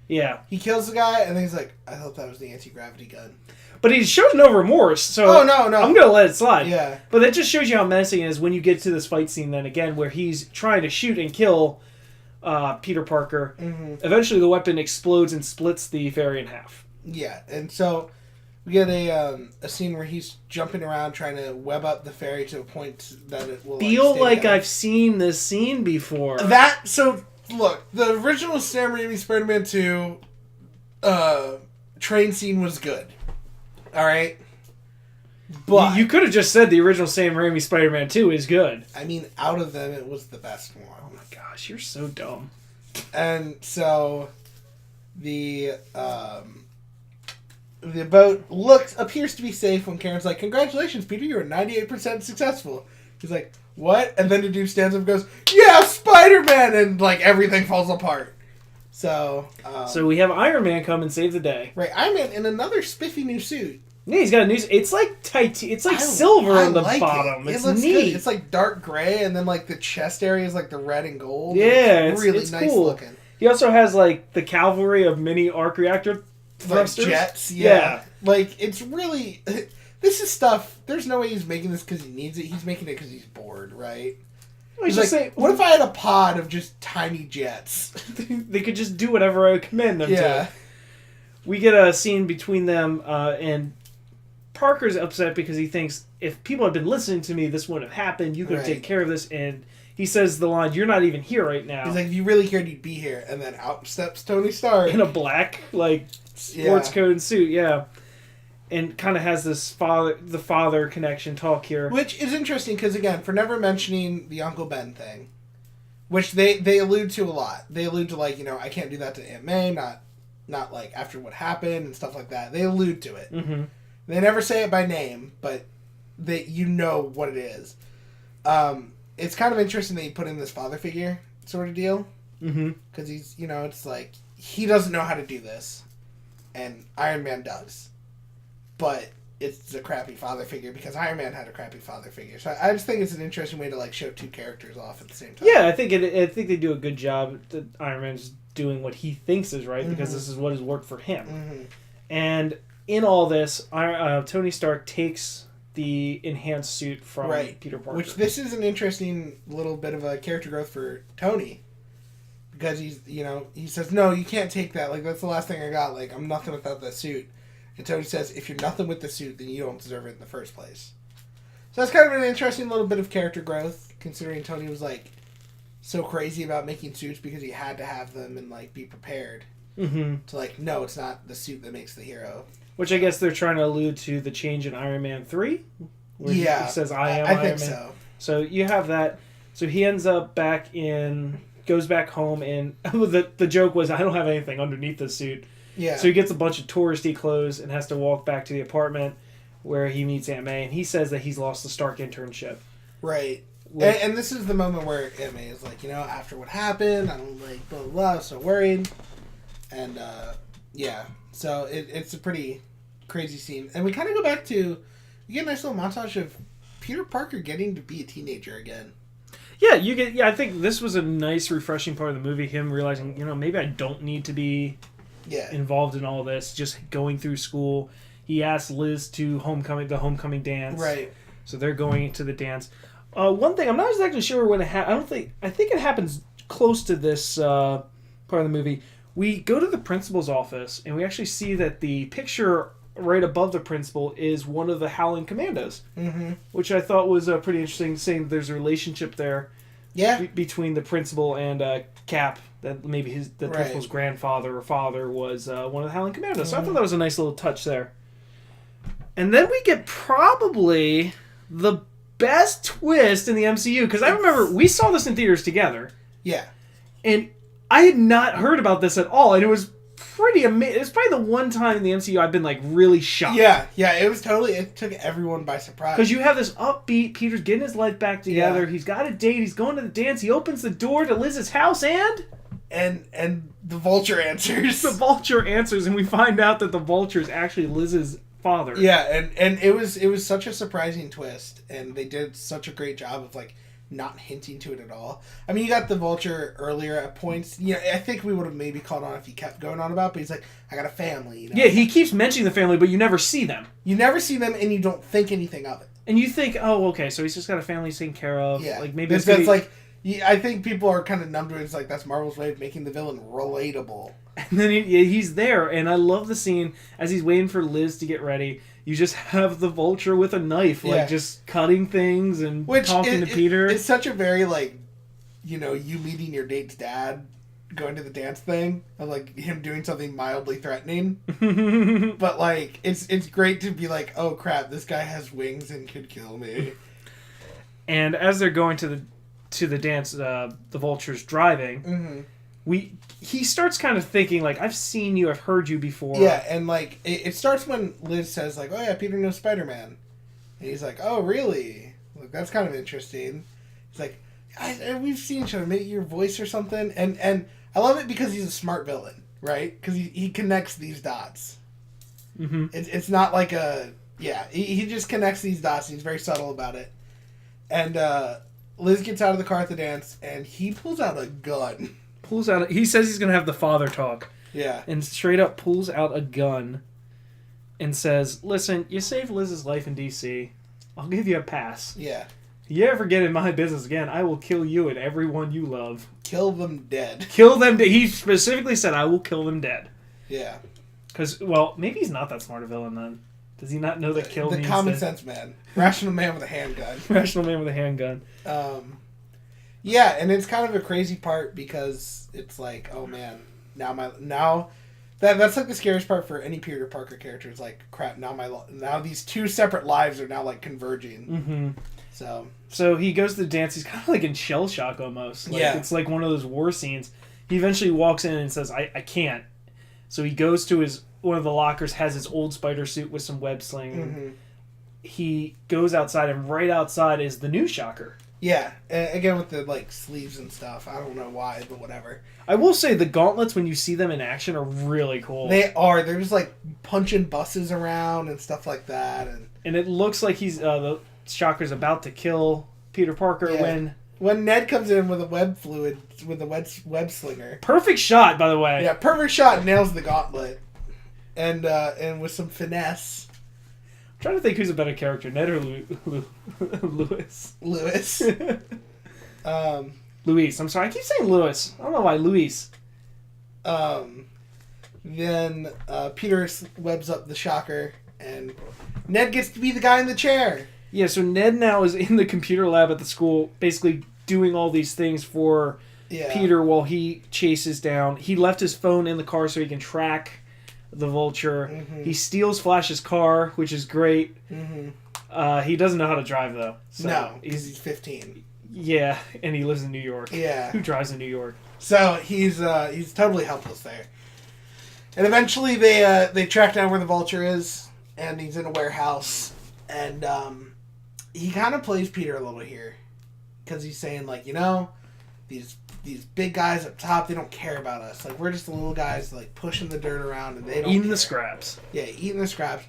Yeah. He kills the guy, and then he's like, I thought that was the anti-gravity gun. But he shows no remorse, so no. I'm going to let it slide. Yeah. But that just shows you how menacing it is when you get to this fight scene then again, where he's trying to shoot and kill... Peter Parker. Mm-hmm. Eventually the weapon explodes and splits the ferry in half. Yeah, and so we get a scene where he's jumping around trying to web up the ferry to a point that it will like I've seen this scene before. Look, the original Sam Raimi Spider-Man 2 train scene was good. Alright? But you could have just said the original Sam Raimi Spider-Man 2 is good. I mean, out of them, it was the best one. Oh my gosh, you're so dumb. And so the boat appears to be safe when Karen's like, "Congratulations, Peter, you're 98% successful." He's like, "What?" And then the dude stands up and goes, "Yeah, Spider-Man!" And like everything falls apart. So we have Iron Man come and save the day. Right, Iron Man in another spiffy new suit. Yeah, he's got a new. It's like it's like silver on the bottom. It's looks neat. good. It's like dark gray, and then like the chest area is like the red and gold. Yeah, it's really it's nice cool. looking. He also has like the cavalry of mini arc reactor thrusters. Like jets. Yeah, like it's really. This is stuff. There's no way he's making this because he needs it. He's making it because he's bored, right? He's like, what if I had a pod of just tiny jets? They could just do whatever I command them to. We get a scene between them, and Parker's upset because he thinks, if people had been listening to me, this wouldn't have happened. You could have taken care of this. And he says the line, "You're not even here right now." He's like, if you really cared, you'd be here. And then out steps Tony Stark. In a black, like, sports coat and suit, and kind of has this father connection talk here. Which is interesting because, again, for never mentioning the Uncle Ben thing, which they allude to a lot. They allude to, like, I can't do that to Aunt May, not like, after what happened and stuff like that. They allude to it. Mm-hmm. They never say it by name, but you know what it is. It's kind of interesting that he put in this father figure sort of deal. Mm-hmm. Because he's, it's like, he doesn't know how to do this, and Iron Man does. But it's a crappy father figure because Iron Man had a crappy father figure. So I just think it's an interesting way to like show two characters off at the same time. Yeah, I think they do a good job that Iron Man's doing what he thinks is right because this is what has worked for him. Mm-hmm. And in all this, Tony Stark takes the enhanced suit from Peter Parker. Which this is an interesting little bit of a character growth for Tony. Because he says, "No, you can't take that. Like, that's the last thing I got. Like, I'm nothing without that suit." And Tony says, if you're nothing with the suit, then you don't deserve it in the first place. So that's kind of an interesting little bit of character growth, considering Tony was, like, so crazy about making suits because he had to have them and, like, be prepared. Mm-hmm. To, like, no, it's not the suit that makes the hero. Which I guess they're trying to allude to the change in Iron Man 3. Where he says, I am Iron Man. I think so. So you have that. So he ends up goes back home, and the joke was, I don't have anything underneath the suit. Yeah. So he gets a bunch of touristy clothes and has to walk back to the apartment where he meets Aunt May, and he says that he's lost the Stark internship. Right. And this is the moment where Aunt May is like, after what happened, I'm like, blah, blah, blah, so worried. And, so it's a pretty crazy scene. And we kind of go back to, you get a nice little montage of Peter Parker getting to be a teenager again. Yeah, I think this was a nice, refreshing part of the movie, him realizing, maybe I don't need to be involved in all this, just going through school. He asked Liz to the homecoming dance. Right. So they're going to the dance. One thing, I'm not exactly sure when it happens. I think it happens close to this part of the movie. We go to the principal's office, and we actually see that the picture right above the principal is one of the Howling Commandos. Mm-hmm. Which I thought was pretty interesting, saying there's a relationship there between the principal and Cap. That maybe the principal's grandfather or father was one of the Howling Commandos. So I thought that was a nice little touch there. And then we get probably the best twist in the MCU. Because I remember we saw this in theaters together. Yeah. And I had not heard about this at all. And it was pretty amazing. It was probably the one time in the MCU I've been like really shocked. Yeah. It took everyone by surprise. Because you have this upbeat, Peter's getting his life back together. Yeah. He's got a date. He's going to the dance. He opens the door to Liz's house and the Vulture answers. The Vulture answers, and we find out that the Vulture is actually Liz's father. Yeah, and it was such a surprising twist, and they did such a great job of like not hinting to it at all. I mean, you got the Vulture earlier at points. I think we would have maybe caught on if he kept going on about, but he's like, I got a family. Yeah, he keeps mentioning the family, but you never see them. You never see them, and you don't think anything of it. And you think, oh, okay, so he's just got a family he's taken care of. Yeah, like maybe that's like. I think people are kind of numb to it. It's like, that's Marvel's way of making the villain relatable. And then he's there, and I love the scene as he's waiting for Liz to get ready. You just have the Vulture with a knife, like just cutting things and talking to Peter. It's such a very, like, you meeting your date's dad, going to the dance thing, of like him doing something mildly threatening. But like, it's great to be like, oh crap, this guy has wings and could kill me. And as they're going to the dance, the Vulture's driving. Mm-hmm. he starts kind of thinking, like, I've seen you, I've heard you before. Yeah, and, like, it starts when Liz says, like, oh, yeah, Peter knows Spider-Man. And he's like, oh, really? Like, that's kind of interesting. He's like, we've seen each other, maybe your voice or something. And I love it because he's a smart villain, right? Because he connects these dots. Mm-hmm. It's not like a... Yeah, he just connects these dots. And he's very subtle about it. And Liz gets out of the car at the dance, and he pulls out a gun. He says he's going to have the father talk. Yeah. And straight up pulls out a gun and says, listen, you saved Liz's life in D.C. I'll give you a pass. Yeah. You ever get in my business again, I will kill you and everyone you love. Kill them dead. Kill them dead. He specifically said, I will kill them dead. Yeah. Because, well, maybe he's not that smart a villain then. Does he not know that kill means... The common sense man. Rational man with a handgun. Rational man with a handgun. Yeah, and it's kind of a crazy part because it's like, oh man, that's like the scariest part for any Peter Parker character. It's like, crap, now these two separate lives are now like converging. Mm-hmm. So he goes to the dance. He's kind of like in shell shock almost. Like, yeah. It's like one of those war scenes. He eventually walks in and says, I can't. So he goes to one of the lockers, has his old spider suit with some web sling. Mm-hmm. He goes outside, and right outside is the new Shocker. Yeah, again with the like sleeves and stuff. I don't know why, but whatever. I will say the gauntlets, when you see them in action, are really cool. They are. They're just like punching buses around and stuff like that, and it looks like he's the Shocker's about to kill Peter Parker when Ned comes in with a web slinger. Perfect shot, by the way. Yeah, perfect shot. Nails the gauntlet, and with some finesse. I'm trying to think who's a better character, Ned or Lewis. Lewis. Luis. I'm sorry, I keep saying Lewis. I don't know why. Luis. Then Peter webs up the Shocker, and Ned gets to be the guy in the chair. Yeah, so Ned now is in the computer lab at the school, basically doing all these things for Peter while he chases down. He left his phone in the car so he can track the Vulture. Mm-hmm. He steals Flash's car, which is great. Mm-hmm. He doesn't know how to drive, though. So no, because he's 15. Yeah, and he lives in New York. Yeah. Who drives in New York? So he's totally helpless there. And eventually they track down where the Vulture is, and he's in a warehouse. And he kind of plays Peter a little here. Because he's saying, like, these big guys up top, they don't care about us. Like, we're just the little guys, like, pushing the dirt around, and they don't eating care. The scraps. Yeah, eating the scraps.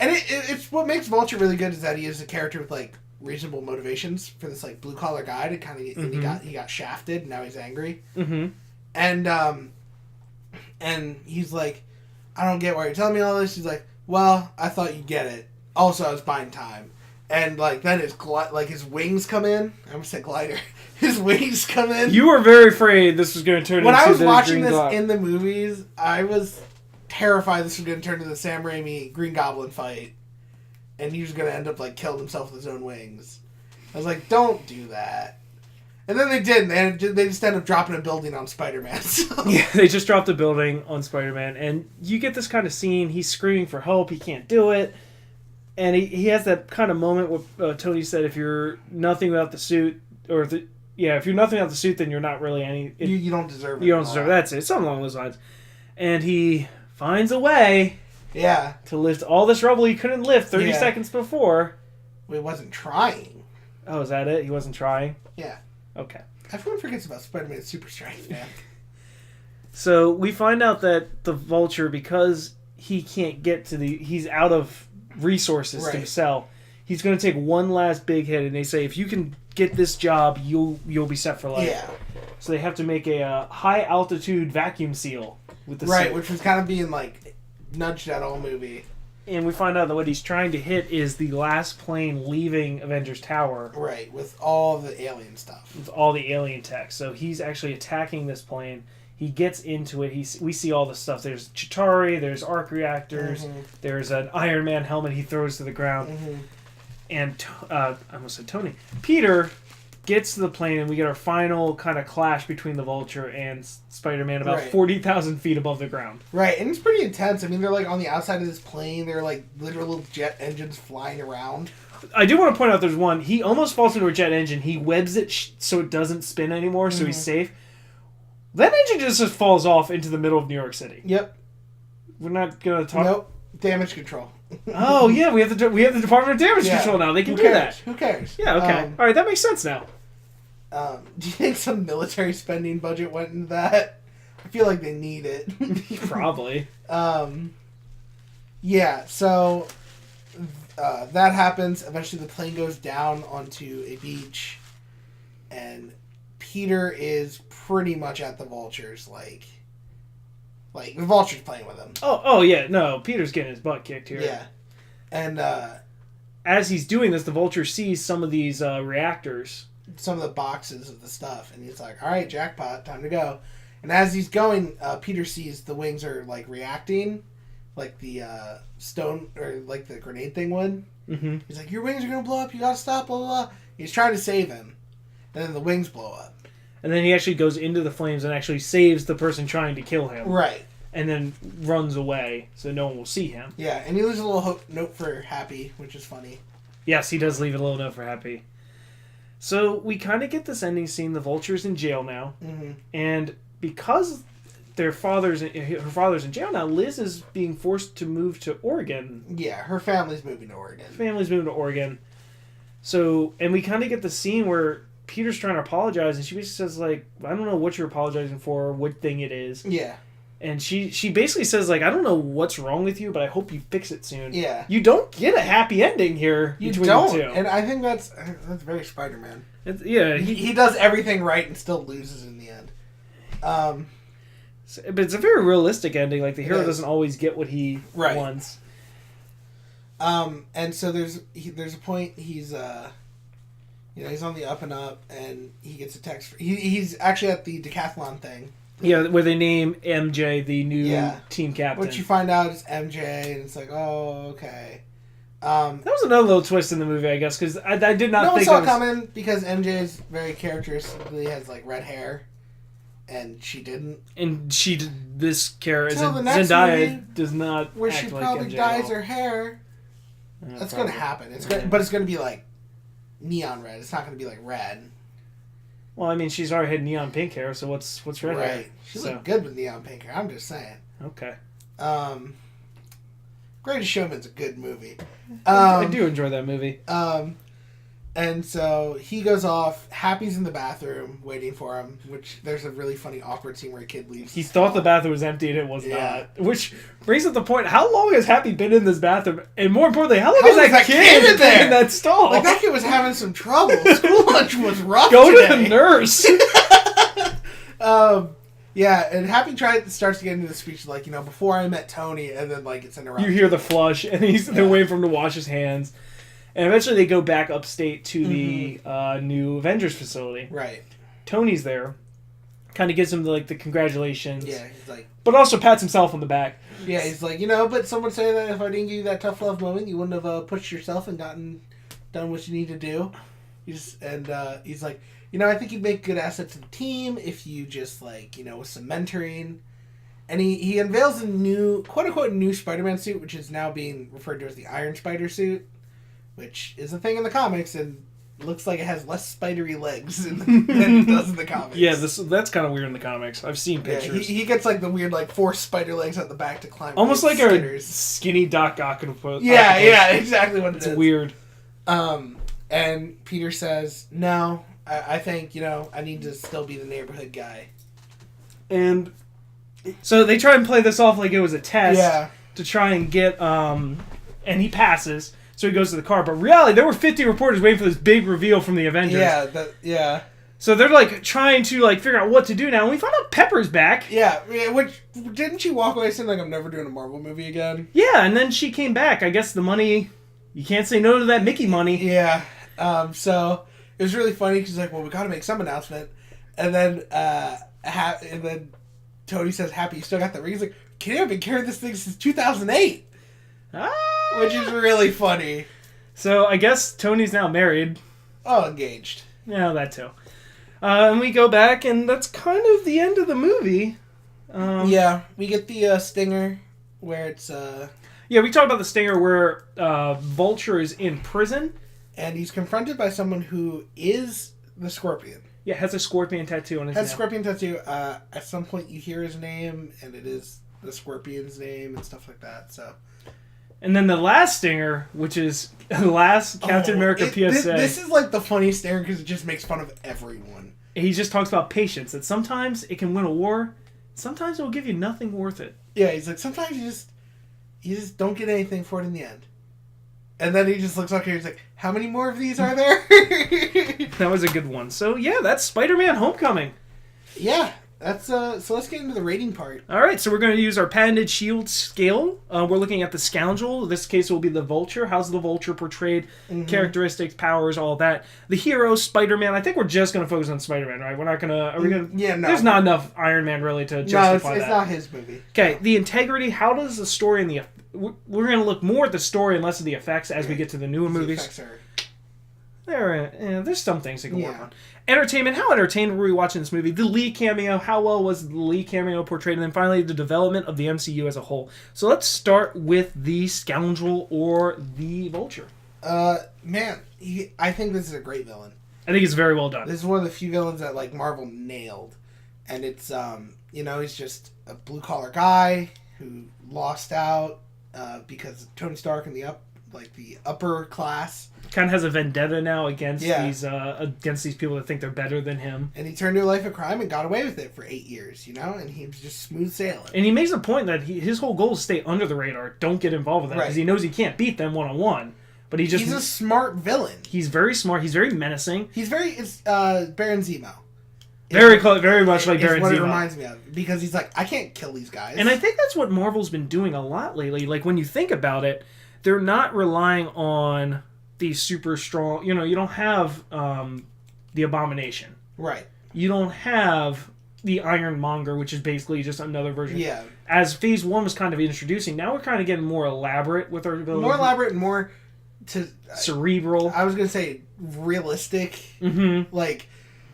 And it's what makes Vulture really good is that he is a character with, like, reasonable motivations for this, like, blue-collar guy to kind of get... Mm-hmm. He got shafted, and now he's angry. Mm-hmm. And he's like, I don't get why you're telling me all this. He's like, well, I thought you'd get it. Also, I was buying time. And, like, then his wings come in. I almost said glider. His wings come in. You were very afraid this was going to turn into the When I was watching this Goblin. in the movies, I was terrified this was going to turn into the Sam Raimi Green Goblin fight. And he was going to end up, like, killing himself with his own wings. I was like, don't do that. And then they didn't. And they just ended up dropping a building on Spider-Man. So. Yeah, they just dropped a building on Spider-Man. And you get this kind of scene. He's screaming for help. He can't do it. And he has that kind of moment where Tony said, if you're nothing without the suit, if you're nothing without the suit, then you're not really any... You don't deserve it. You don't deserve it. That's it. Something along those lines. And he finds a way to lift all this rubble he couldn't lift 30 seconds before. Well, he wasn't trying. Oh, is that it? He wasn't trying? Yeah. Okay. Everyone forgets about Spider-Man's super strength, man. So we find out that the Vulture, because he can't get to he's out of resources to sell, he's going to take one last big hit, and they say, if you can get this job, you'll be set for life. Yeah. So they have to make a high altitude vacuum seal with the suit. Which was kind of being like nudged at all movie. And we find out that what he's trying to hit is the last plane leaving Avengers Tower. Right, with all the alien stuff. With all the alien tech. So he's actually attacking this plane. He gets into it. We see all the stuff. There's Chitauri, there's arc reactors, there's an Iron Man helmet he throws to the ground. Mm-hmm. And, I almost said Tony. Peter gets to the plane, and we get our final kind of clash between the Vulture and Spider-Man about 40,000 feet above the ground. Right, and it's pretty intense. I mean, they're like on the outside of this plane. They're like literal jet engines flying around. I do want to point out there's one. He almost falls into a jet engine. He webs it so it doesn't spin anymore, so he's safe. That engine just falls off into the middle of New York City. Yep. We're not gonna talk. Nope. Damage control. Oh yeah, we have the Department of Damage Control now. They can do that. Who cares? Yeah. Okay. All right, that makes sense now. Do you think some military spending budget went into that? I feel like they need it. Probably. Yeah. So that happens. Eventually, the plane goes down onto a beach, and Peter is pretty much at the Vultures, like the Vulture's playing with him. Oh yeah, no, Peter's getting his butt kicked here. Yeah, and as he's doing this, the Vulture sees some of these reactors, some of the boxes of the stuff, and he's like, "All right, jackpot, time to go." And as he's going, Peter sees the wings are like reacting, like the stone or like the grenade thing would. Mm-hmm. He's like, "Your wings are gonna blow up. You gotta stop." Blah blah blah. He's trying to save him, and then the wings blow up. And then he actually goes into the flames and actually saves the person trying to kill him. Right. And then runs away so no one will see him. Yeah, and he leaves a little note for Happy, which is funny. Yes, he does leave a little note for Happy. So we kind of get this ending scene. The Vulture's in jail now. Mm-hmm. And because her father's in jail now, Liz is being forced to move to Oregon. Yeah, her family's moving to Oregon. Family's moving to Oregon. So, and we kind of get the scene where Peter's trying to apologize, and she basically says, like, I don't know what you're apologizing for, what thing it is. Yeah. And she basically says, like, I don't know what's wrong with you, but I hope you fix it soon. Yeah. You don't get a happy ending here between the two. And I think that's very Spider-Man. Yeah. He does everything right and still loses in the end. But it's a very realistic ending. Like, the hero doesn't always get what he wants. And so there's a point he's he's on the up and up, and he gets a text. He's actually at the decathlon thing. Yeah, where they name MJ the new team captain. Which you find out is MJ, and it's like, oh, okay. That was another little twist in the movie, I guess, because I did not think no one saw it coming, because MJ is very characteristically has, like, red hair, and she didn't. And this character, Zendaya, movie, does not where act she like probably MJ dyes her hair. That's going to happen. But it's going to be, like, neon red. It's not going to be, like, red. Well, I mean, she's already had neon pink hair, so what's red hair? Right. She looked good with neon pink hair. I'm just saying. Okay. Greatest Showman's a good movie. I do enjoy that movie. And so he goes off. Happy's in the bathroom waiting for him, which there's a really funny awkward scene where a kid leaves. He thought the bathroom was empty and it was not. Which brings up the point, how long has Happy been in this bathroom? And more importantly, how long has that kid in there? In that stall? Like, that kid was having some trouble. School lunch was rough Go today. to the nurse. Yeah, and Happy starts to get into the speech like, before I met Tony, and then, like, it's interrupted. You hear the flush, and they're waiting for him to wash his hands. And eventually they go back upstate to the new Avengers facility. Right. Tony's there. Kind of gives him the congratulations. Yeah, he's like... But also pats himself on the back. Yeah, he's like, but someone say that if I didn't give you that tough love moment, you wouldn't have pushed yourself and done what you need to do. He's like, I think you'd make a good asset to the team if you just, like, with some mentoring. And he unveils a new, quote-unquote, new Spider-Man suit, which is now being referred to as the Iron Spider suit, which is a thing in the comics, and looks like it has less spidery legs than it does in the comics. Yeah, that's kind of weird in the comics. I've seen pictures. He gets, like, the weird, like, 4 spider legs at the back to climb. Almost like a skinny Doc Ock. Yeah, exactly what it is. It's weird. And Peter says, no, I think, I need to still be the neighborhood guy. And so they try and play this off like it was a test to try and get, and he passes, so he goes to the car. But reality, there were 50 reporters waiting for this big reveal from the Avengers. Yeah. So they're, like, trying to, like, figure out what to do now. And we find out Pepper's back. Yeah, which, didn't she walk away saying, like, I'm never doing a Marvel movie again? Yeah, and then she came back. I guess the money, you can't say no to that Mickey money. Yeah. So it was really funny because, like, well, we got to make some announcement. And then Tony says, Happy, you still got the ring? He's like, kid, I've been carrying this thing since 2008. Which is really funny. So I guess Tony's now married. Oh, engaged. Yeah, that too. And we go back, and that's kind of the end of the movie. Yeah, we get the stinger where it's... Yeah, we talked about the stinger where Vulture is in prison. And he's confronted by someone who is the Scorpion. Yeah, has a scorpion tattoo on his neck. Has a scorpion tattoo. At some point you hear his name, and it is the scorpion's name and stuff like that, so... And then the last stinger, which is the last Captain America PSA. This is like the funniest stinger because it just makes fun of everyone. He just talks about patience, that sometimes it can win a war, sometimes it will give you nothing worth it. Yeah, he's like, sometimes you just don't get anything for it in the end. And then he just looks up here and he's like, how many more of these are there? That was a good one. So yeah, that's Spider-Man Homecoming. Yeah. That's so let's get into the rating part. All right, so we're going to use our patented shield scale. We're looking at the scoundrel. In this case, it will be the Vulture. How's the Vulture portrayed? Mm-hmm. Characteristics, powers, all that. The hero, Spider-Man. I think we're just going to focus on Spider-Man, right? We're not going to... Are we going to... Yeah, no. There's not enough Iron Man, really, to justify that. No, it's not his movie. Okay, no. The integrity. How does the story and the... We're going to look more at the story and less of the effects as we get to the newer movies. Effects are... There's some things they can work on. Entertainment. How entertained were we watching this movie? The Lee cameo. How well was the Lee cameo portrayed? And then finally, the development of the MCU as a whole. So let's start with the Scoundrel or the Vulture. Man, I think this is a great villain. I think it's very well done. This is one of the few villains that like Marvel nailed. And it's, he's just a blue-collar guy who lost out because Tony Stark and the upper class... Kind of has a vendetta now against these people that think they're better than him. And he turned to a life of crime and got away with it for 8 years, and he was just smooth sailing. And he makes a point that his whole goal is to stay under the radar. Don't get involved with that because he knows he can't beat them one-on-one. But he's a smart villain. He's very smart. He's very menacing. He's it's Baron Zemo. Very much like Baron Zemo. What it reminds me of, because he's like, I can't kill these guys. And I think that's what Marvel's been doing a lot lately. Like when you think about it, they're not relying on these super strong, you don't have the Abomination. Right. You don't have the Ironmonger, which is basically just another version. Yeah. As Phase 1 was kind of introducing, now we're kind of getting more elaborate with our villains. More elaborate and more cerebral. I was going to say realistic. Mm-hmm.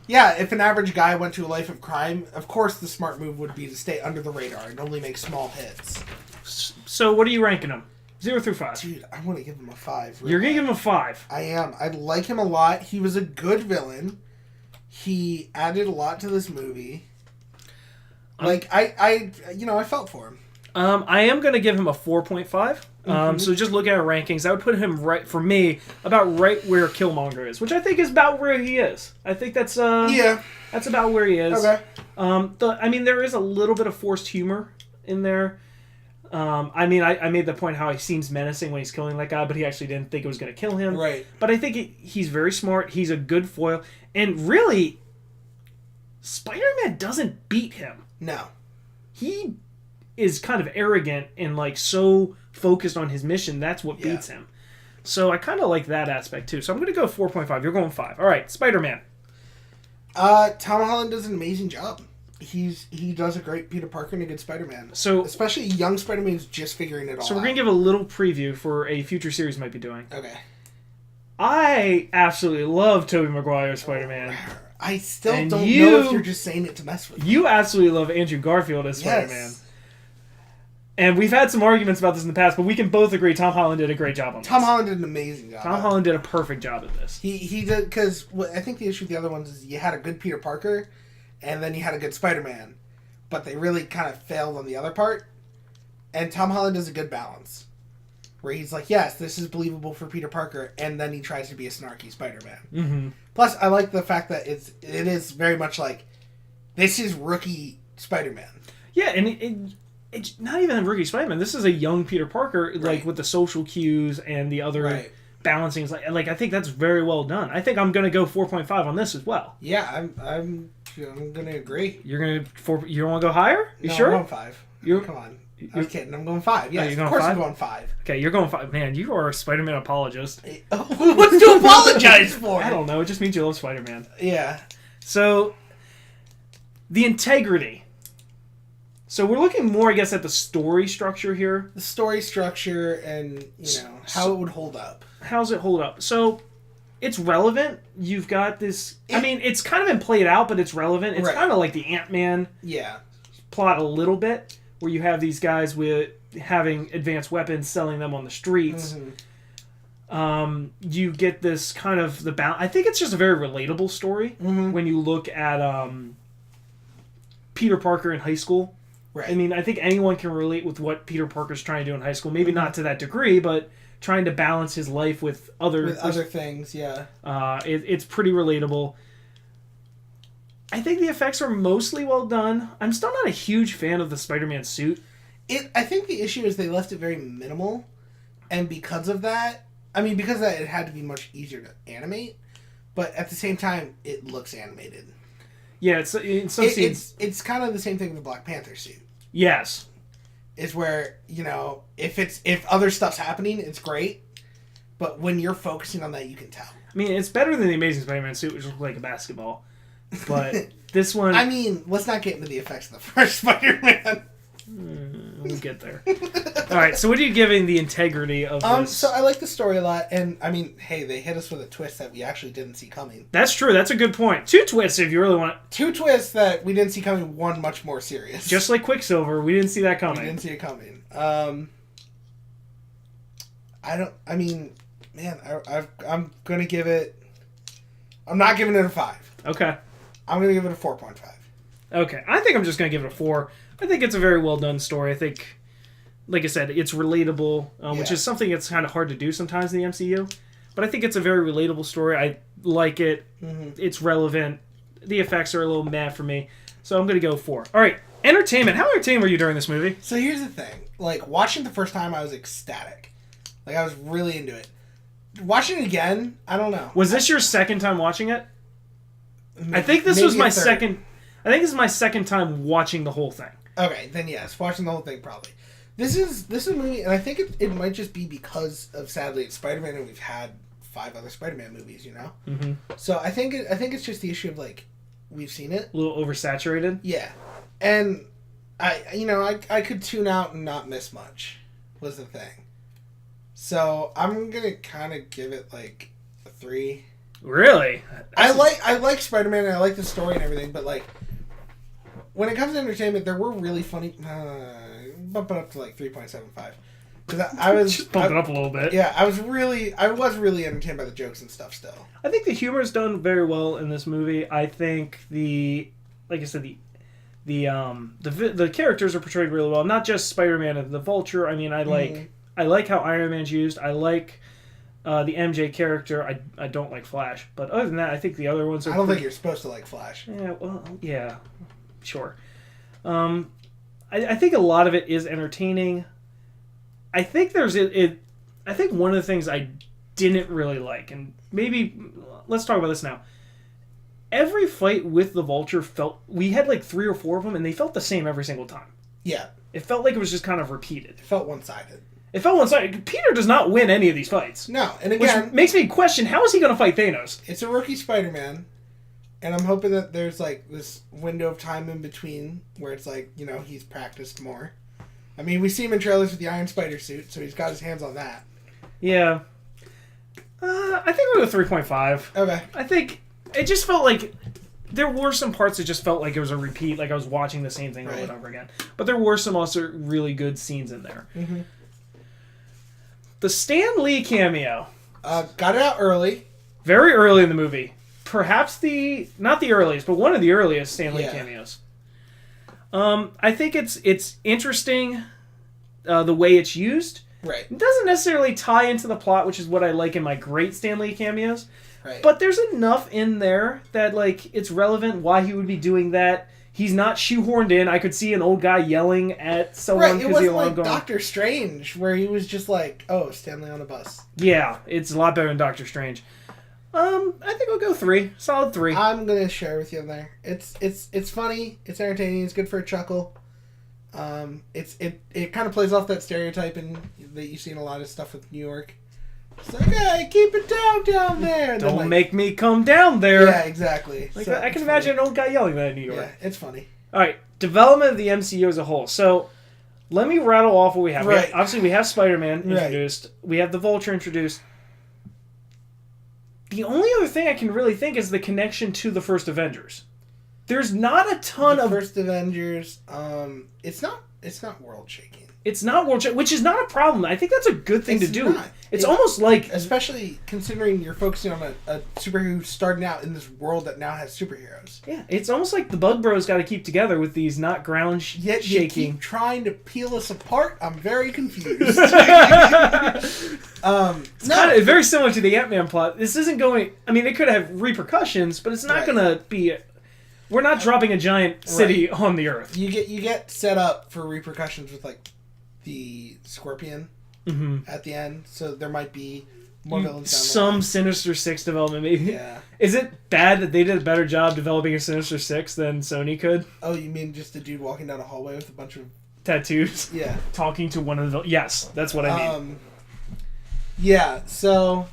If an average guy went to a life of crime, of course the smart move would be to stay under the radar and only make small hits. So what are you ranking him? 0 through 5. Dude, I want to give him a 5. You're going to give him a 5. I am. I like him a lot. He was a good villain. He added a lot to this movie. I felt for him. I am going to give him a 4.5. Mm-hmm. So just look at our rankings. I would put him about right where Killmonger is, which I think is about where he is. I think that's that's about where he is. Okay. There is a little bit of forced humor in there. I made the point how he seems menacing when he's killing that guy, but he actually didn't think it was going to kill him. Right. But I think he's very smart. He's a good foil. And really, Spider-Man doesn't beat him. No. He is kind of arrogant and so focused on his mission. That's what beats him. So I kind of like that aspect too. So I'm going to go 4.5. You're going 5. All right, Spider-Man. Tom Holland does an amazing job. He does a great Peter Parker and a good Spider-Man. So especially young Spider-Man who's just figuring it all out. So we're going to give a little preview for a future series might be doing. Okay. I absolutely love Tobey Maguire's Spider-Man. I still don't know if you're just saying it to mess with me. You absolutely love Andrew Garfield as Spider-Man. And we've had some arguments about this in the past, but we can both agree Tom Holland did a great job on this. Tom Holland did an amazing job. Tom Holland did a perfect job at this. He did, because I think the issue with the other ones is you had a good Peter Parker, and then you had a good Spider-Man, but they really kind of failed on the other part. And Tom Holland does a good balance, where he's like, yes, this is believable for Peter Parker, and then he tries to be a snarky Spider-Man. Mm-hmm. Plus, I like the fact that it is very much like, this is rookie Spider-Man. Yeah, and it's not even a rookie Spider-Man. This is a young Peter Parker, with the social cues and the other balancing. I think that's very well done. I think I'm going to go 4.5 on this as well. Yeah, I'm going to agree. You're going to you want to go higher? You sure? I'm going 5. Come on. I'm kidding. I'm going 5. Yes, of course I'm going 5. Okay, you're going 5. Man, you are a Spider-Man apologist. What's to apologize for? I don't know. It just means you love Spider-Man. Yeah. So, the integrity. So we're looking more, I guess, at the story structure here. The story structure and, how it would hold up. How's it hold up? So, it's relevant. You've got this... it's kind of been played out, but it's relevant. It's kind of like the Ant-Man plot a little bit, where you have these guys with having advanced weapons, selling them on the streets. You get this kind of the balance. I think it's just a very relatable story when you look at Peter Parker in high school. Right. I mean, I think anyone can relate with what Peter Parker's trying to do in high school. Maybe not to that degree, but trying to balance his life with other things. Yeah. It's pretty relatable. I think the effects are mostly well done. I'm still not a huge fan of the Spider-Man suit. I think the issue is they left it very minimal, and because of that, it had to be much easier to animate, but at the same time, it looks animated. Yeah, it's in some scenes. It's kind of the same thing with the Black Panther suit. Yes. Is where, if other stuff's happening, it's great, but when you're focusing on that, you can tell. I mean, it's better than the Amazing Spider-Man suit, which looks like a basketball. But this one... I mean, let's not get into the effects of the first Spider-Man. We'll get there. Alright, so what are you giving the integrity of this? So I like the story a lot, and, hey, they hit us with a twist that we actually didn't see coming. That's true, that's a good point. 2 twists, if you really want... 2 twists that we didn't see coming, one much more serious. Just like Quicksilver, we didn't see that coming. We didn't see it coming. I'm gonna give it... I'm not giving it a 5. Okay. I'm gonna give it a 4.5. Okay, I think I'm just gonna give it a 4. I think it's a very well done story. I think, like I said, it's relatable, which is something that's kind of hard to do sometimes in the MCU. But I think it's a very relatable story. I like it. Mm-hmm. It's relevant. The effects are a little meh for me. So I'm going to go 4. All right, entertainment. How entertained were you during this movie? So here's the thing. Like, watching the first time, I was ecstatic. Like, I was really into it. Watching it again, I don't know. Was this your second time watching it? I think this was my second... I think this is my second time watching the whole thing. Okay, then yes, watching the whole thing probably. This is a movie, and I think it might just be because of, sadly, it's Spider-Man, and we've had 5 other Spider-Man movies, Mm-hmm. So I think it's just the issue of, like, we've seen it. A little oversaturated? Yeah. And I could tune out and not miss much, was the thing. So I'm gonna kind of give it like a 3. Really? I like Spider-Man, and I like the story and everything, but like, when it comes to entertainment, there were really funny. Bump it up to like 3.75. Because I was just bump it up a little bit. Yeah, I was really entertained by the jokes and stuff. Still, I think the humor is done very well in this movie. I think like I said, the characters are portrayed really well. Not just Spider-Man and the Vulture. I mean, I like how Iron Man's used. I like the MJ character. I don't like Flash, but other than that, I think the other ones are. I don't think you're supposed to like Flash. Yeah, well, yeah. Sure. I think a lot of it is entertaining. I think I think one of the things I didn't really like, and maybe let's talk about this now. Every fight with the Vulture we had like 3 or 4 of them, and they felt the same every single time. Yeah. It felt like it was just kind of repeated. It felt one-sided. Peter does not win any of these fights. No, and again... Which makes me question, how is he going to fight Thanos? It's a rookie Spider-Man. And I'm hoping that there's, like, this window of time in between where it's like, he's practiced more. I mean, we see him in trailers with the Iron Spider suit, so he's got his hands on that. Yeah. I think we'll go 3.5. Okay. I think it just felt like there were some parts that just felt like it was a repeat, like I was watching the same thing over and over again. But there were some also really good scenes in there. Mm-hmm. The Stan Lee cameo. Got it out early. Very early in the movie. Perhaps not the earliest, but one of the earliest Stan Lee cameos. I think it's interesting the way it's used. Right. It doesn't necessarily tie into the plot, which is what I like in my great Stan Lee cameos. Right. But there's enough in there that like it's relevant why he would be doing that. He's not shoehorned in. I could see an old guy yelling at someone because it wasn't like Doctor Strange, where he was just like, "Oh, Stanley on a bus." Yeah, it's a lot better than Doctor Strange. I think I'll go 3. Solid 3. I'm gonna share with you there. It's funny. It's entertaining. It's good for a chuckle. It kind of plays off that stereotype that you see in a lot of stuff with New York. It's like, hey, keep it down there. Don't make me come down there. Yeah, exactly. Like, so I can imagine an old guy yelling that in New York. Yeah, it's funny. All right, development of the MCU as a whole. So let me rattle off what we have. Right. Obviously, we have Spider-Man introduced. Right. We have the Vulture introduced. The only other thing I can really think is the connection to the first Avengers. There's not a ton of first Avengers. It's not world shaking. It's not world which is not a problem. I think that's a good thing to do. Not. It's almost like... Especially considering you're focusing on a superhero who's starting out in this world that now has superheroes. Yeah, it's almost like the Bug Bros got to keep together with these not ground Yet you shaking. keep trying to peel us apart. I'm very confused. It's very similar to the Ant-Man plot. This isn't going... I mean, it could have repercussions, but it's not going to be... We're not dropping a giant city on the Earth. You get set up for repercussions with, like, the Scorpion at the end, so there might be more villains down the line. Some Sinister Six development, maybe. Yeah. Is it bad that they did a better job developing a Sinister Six than Sony could? Oh, you mean just a dude walking down a hallway with a bunch of... tattoos? Yeah. Talking to one of the... Yes, that's what I mean. Yeah, so...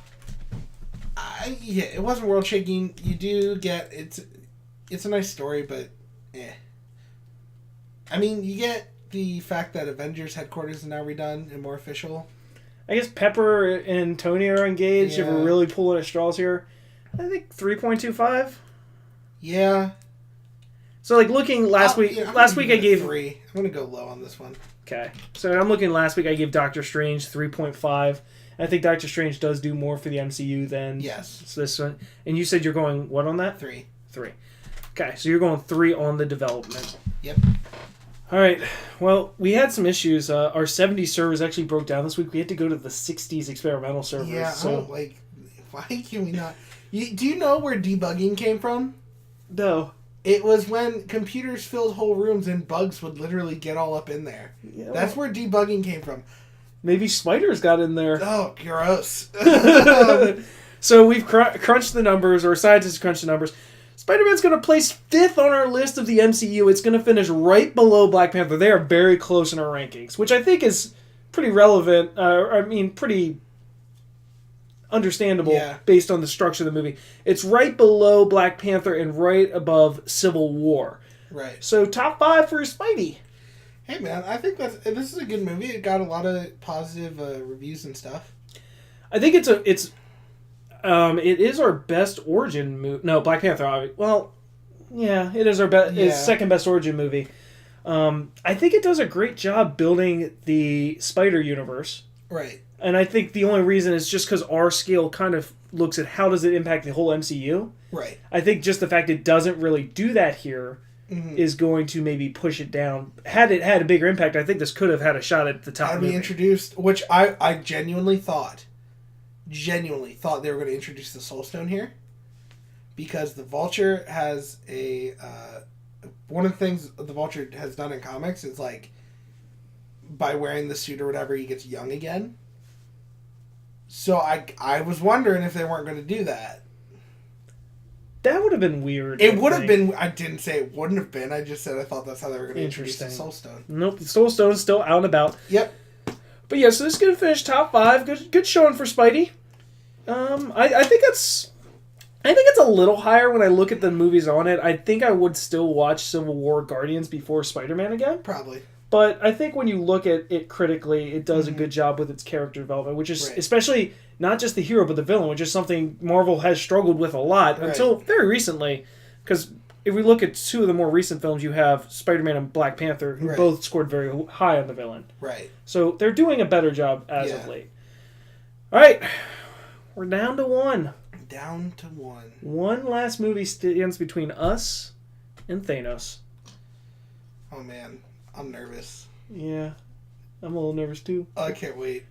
it wasn't world-shaking. You do get... It's a nice story, but... I mean, you get the fact that Avengers headquarters is now redone and more official. I guess Pepper and Tony are engaged if we're really pulling at straws here. I think 3.25. Yeah. So, like, looking last week I gave... 3. I'm going to go low on this one. Okay. So, I'm looking last week I gave Doctor Strange 3.5. I think Doctor Strange does do more for the MCU than this one. And you said you're going, what on that? 3. Okay, so you're going 3 on the development. Yep. All right. Well, we had some issues. Our 70s servers actually broke down this week. We had to go to the 60s experimental servers. Yeah, so why can we not... do you know where debugging came from? No. It was when computers filled whole rooms and bugs would literally get all up in there. Yeah, that's where debugging came from. Maybe spiders got in there. Oh, gross. So we've crunched the numbers, or scientists crunched the numbers. Spider-Man's going to place 5th on our list of the MCU. It's going to finish right below Black Panther. They are very close in our rankings, which I think is pretty relevant. Pretty understandable based on the structure of the movie. It's right below Black Panther and right above Civil War. Right. So top 5 for Spidey. Hey man, I think this is a good movie. It got a lot of positive reviews and stuff. I think it is our best origin movie. No, Black Panther. Well, yeah, it is our second best origin movie. I think it does a great job building the Spider universe. Right. And I think the only reason is just because our scale kind of looks at how does it impact the whole MCU. Right. I think just the fact it doesn't really do that here is going to maybe push it down. Had it had a bigger impact, I think this could have had a shot at the top. Had we introduced, which I genuinely thought they were going to introduce the Soul Stone here, because the Vulture has one of the things the Vulture has done in comics is, like, by wearing the suit or whatever, he gets young again. So I was wondering if they weren't going to do that. That would have been weird. It would have been. I didn't say it wouldn't have been. I just said I thought that's how they were going to introduce the Soul Stone. Nope, the Soul Stone is still out and about. Yep. But yeah, so this is going to finish top 5. Good showing for Spidey. I think it's a little higher when I look at the movies on it. I think I would still watch Civil War Guardians before Spider-Man again. Probably. But I think when you look at it critically, it does a good job with its character development, which is especially not just the hero, but the villain, which is something Marvel has struggled with a lot until very recently. Because if we look at 2 of the more recent films, you have Spider-Man and Black Panther, who both scored very high on the villain. Right. So they're doing a better job as of late. All right. We're down to 1. Down to 1. One last movie stands between us and Thanos. Oh, man. I'm nervous. Yeah. I'm a little nervous, too. I can't wait.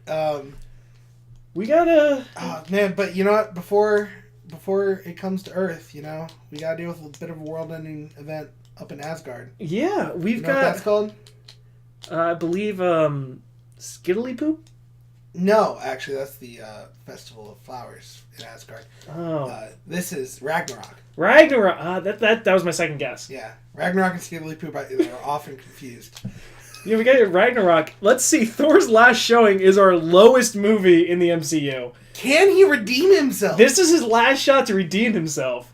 We gotta... Oh, man, but you know what? Before it comes to Earth, we gotta deal with a bit of a world-ending event up in Asgard. Yeah, we've got... what that's called? I believe, Skiddly Poop? No, actually, that's the Festival of Flowers in Asgard. Oh. This is Ragnarok. Ragnarok. That was my second guess. Yeah. Ragnarok and Skiddly Poop are often confused. Yeah, we got Ragnarok. Let's see. Thor's Last Showing is our lowest movie in the MCU. Can he redeem himself? This is his last shot to redeem himself.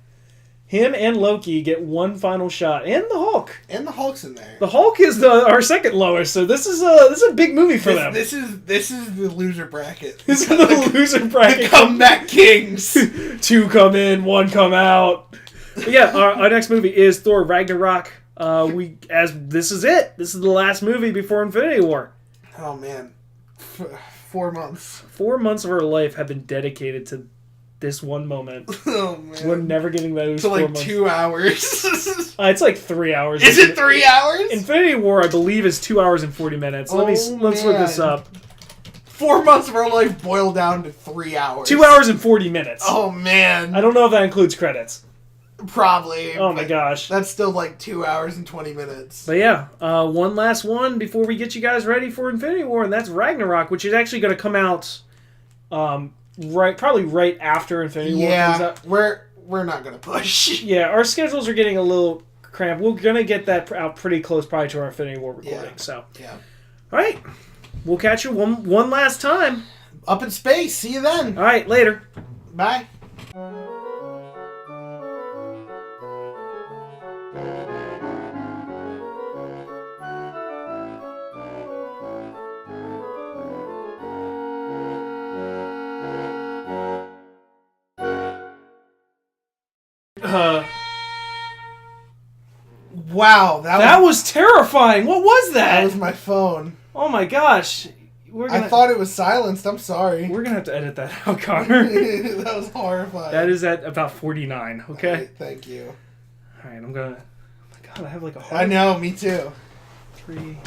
Him and Loki get one final shot, and the Hulk. And the Hulk's in there. The Hulk is our second lowest, so this is a big movie for them. This is the loser bracket. This is the loser bracket. The comeback kings. 2 come in, 1 come out. But yeah, our next movie is Thor Ragnarok. This is it. This is the last movie before Infinity War. Oh, man. 4 months. 4 months of our life have been dedicated to this one moment. Oh, man. We're never getting those to 4 like months. 2 hours. It's like 3 hours. Is it 3 hours? Infinity War, I believe, is 2 hours and 40 minutes. Let's look this up. 4 months of our life boil down to 3 hours. 2 hours and 40 minutes. Oh, man. I don't know if that includes credits. Probably. Oh, my gosh. That's still like 2 hours and 20 minutes. But yeah, one last one before we get you guys ready for Infinity War, and that's Ragnarok, which is actually going to come out probably right after Infinity War comes out. We're not going to push. Yeah, our schedules are getting a little cramped. We're going to get that out pretty close probably to our Infinity War recording. Yeah. So, yeah. All right. We'll catch you one last time. Up in space. See you then. All right, later. Bye. Wow, that was terrifying. What was that? That was my phone. Oh my gosh. I thought it was silenced. I'm sorry. We're going to have to edit that out, Connor. That was horrifying. That is at about 49, okay? Right, thank you. All right, I'm going to... Oh my God, I have like a heart. I know, me too. 3...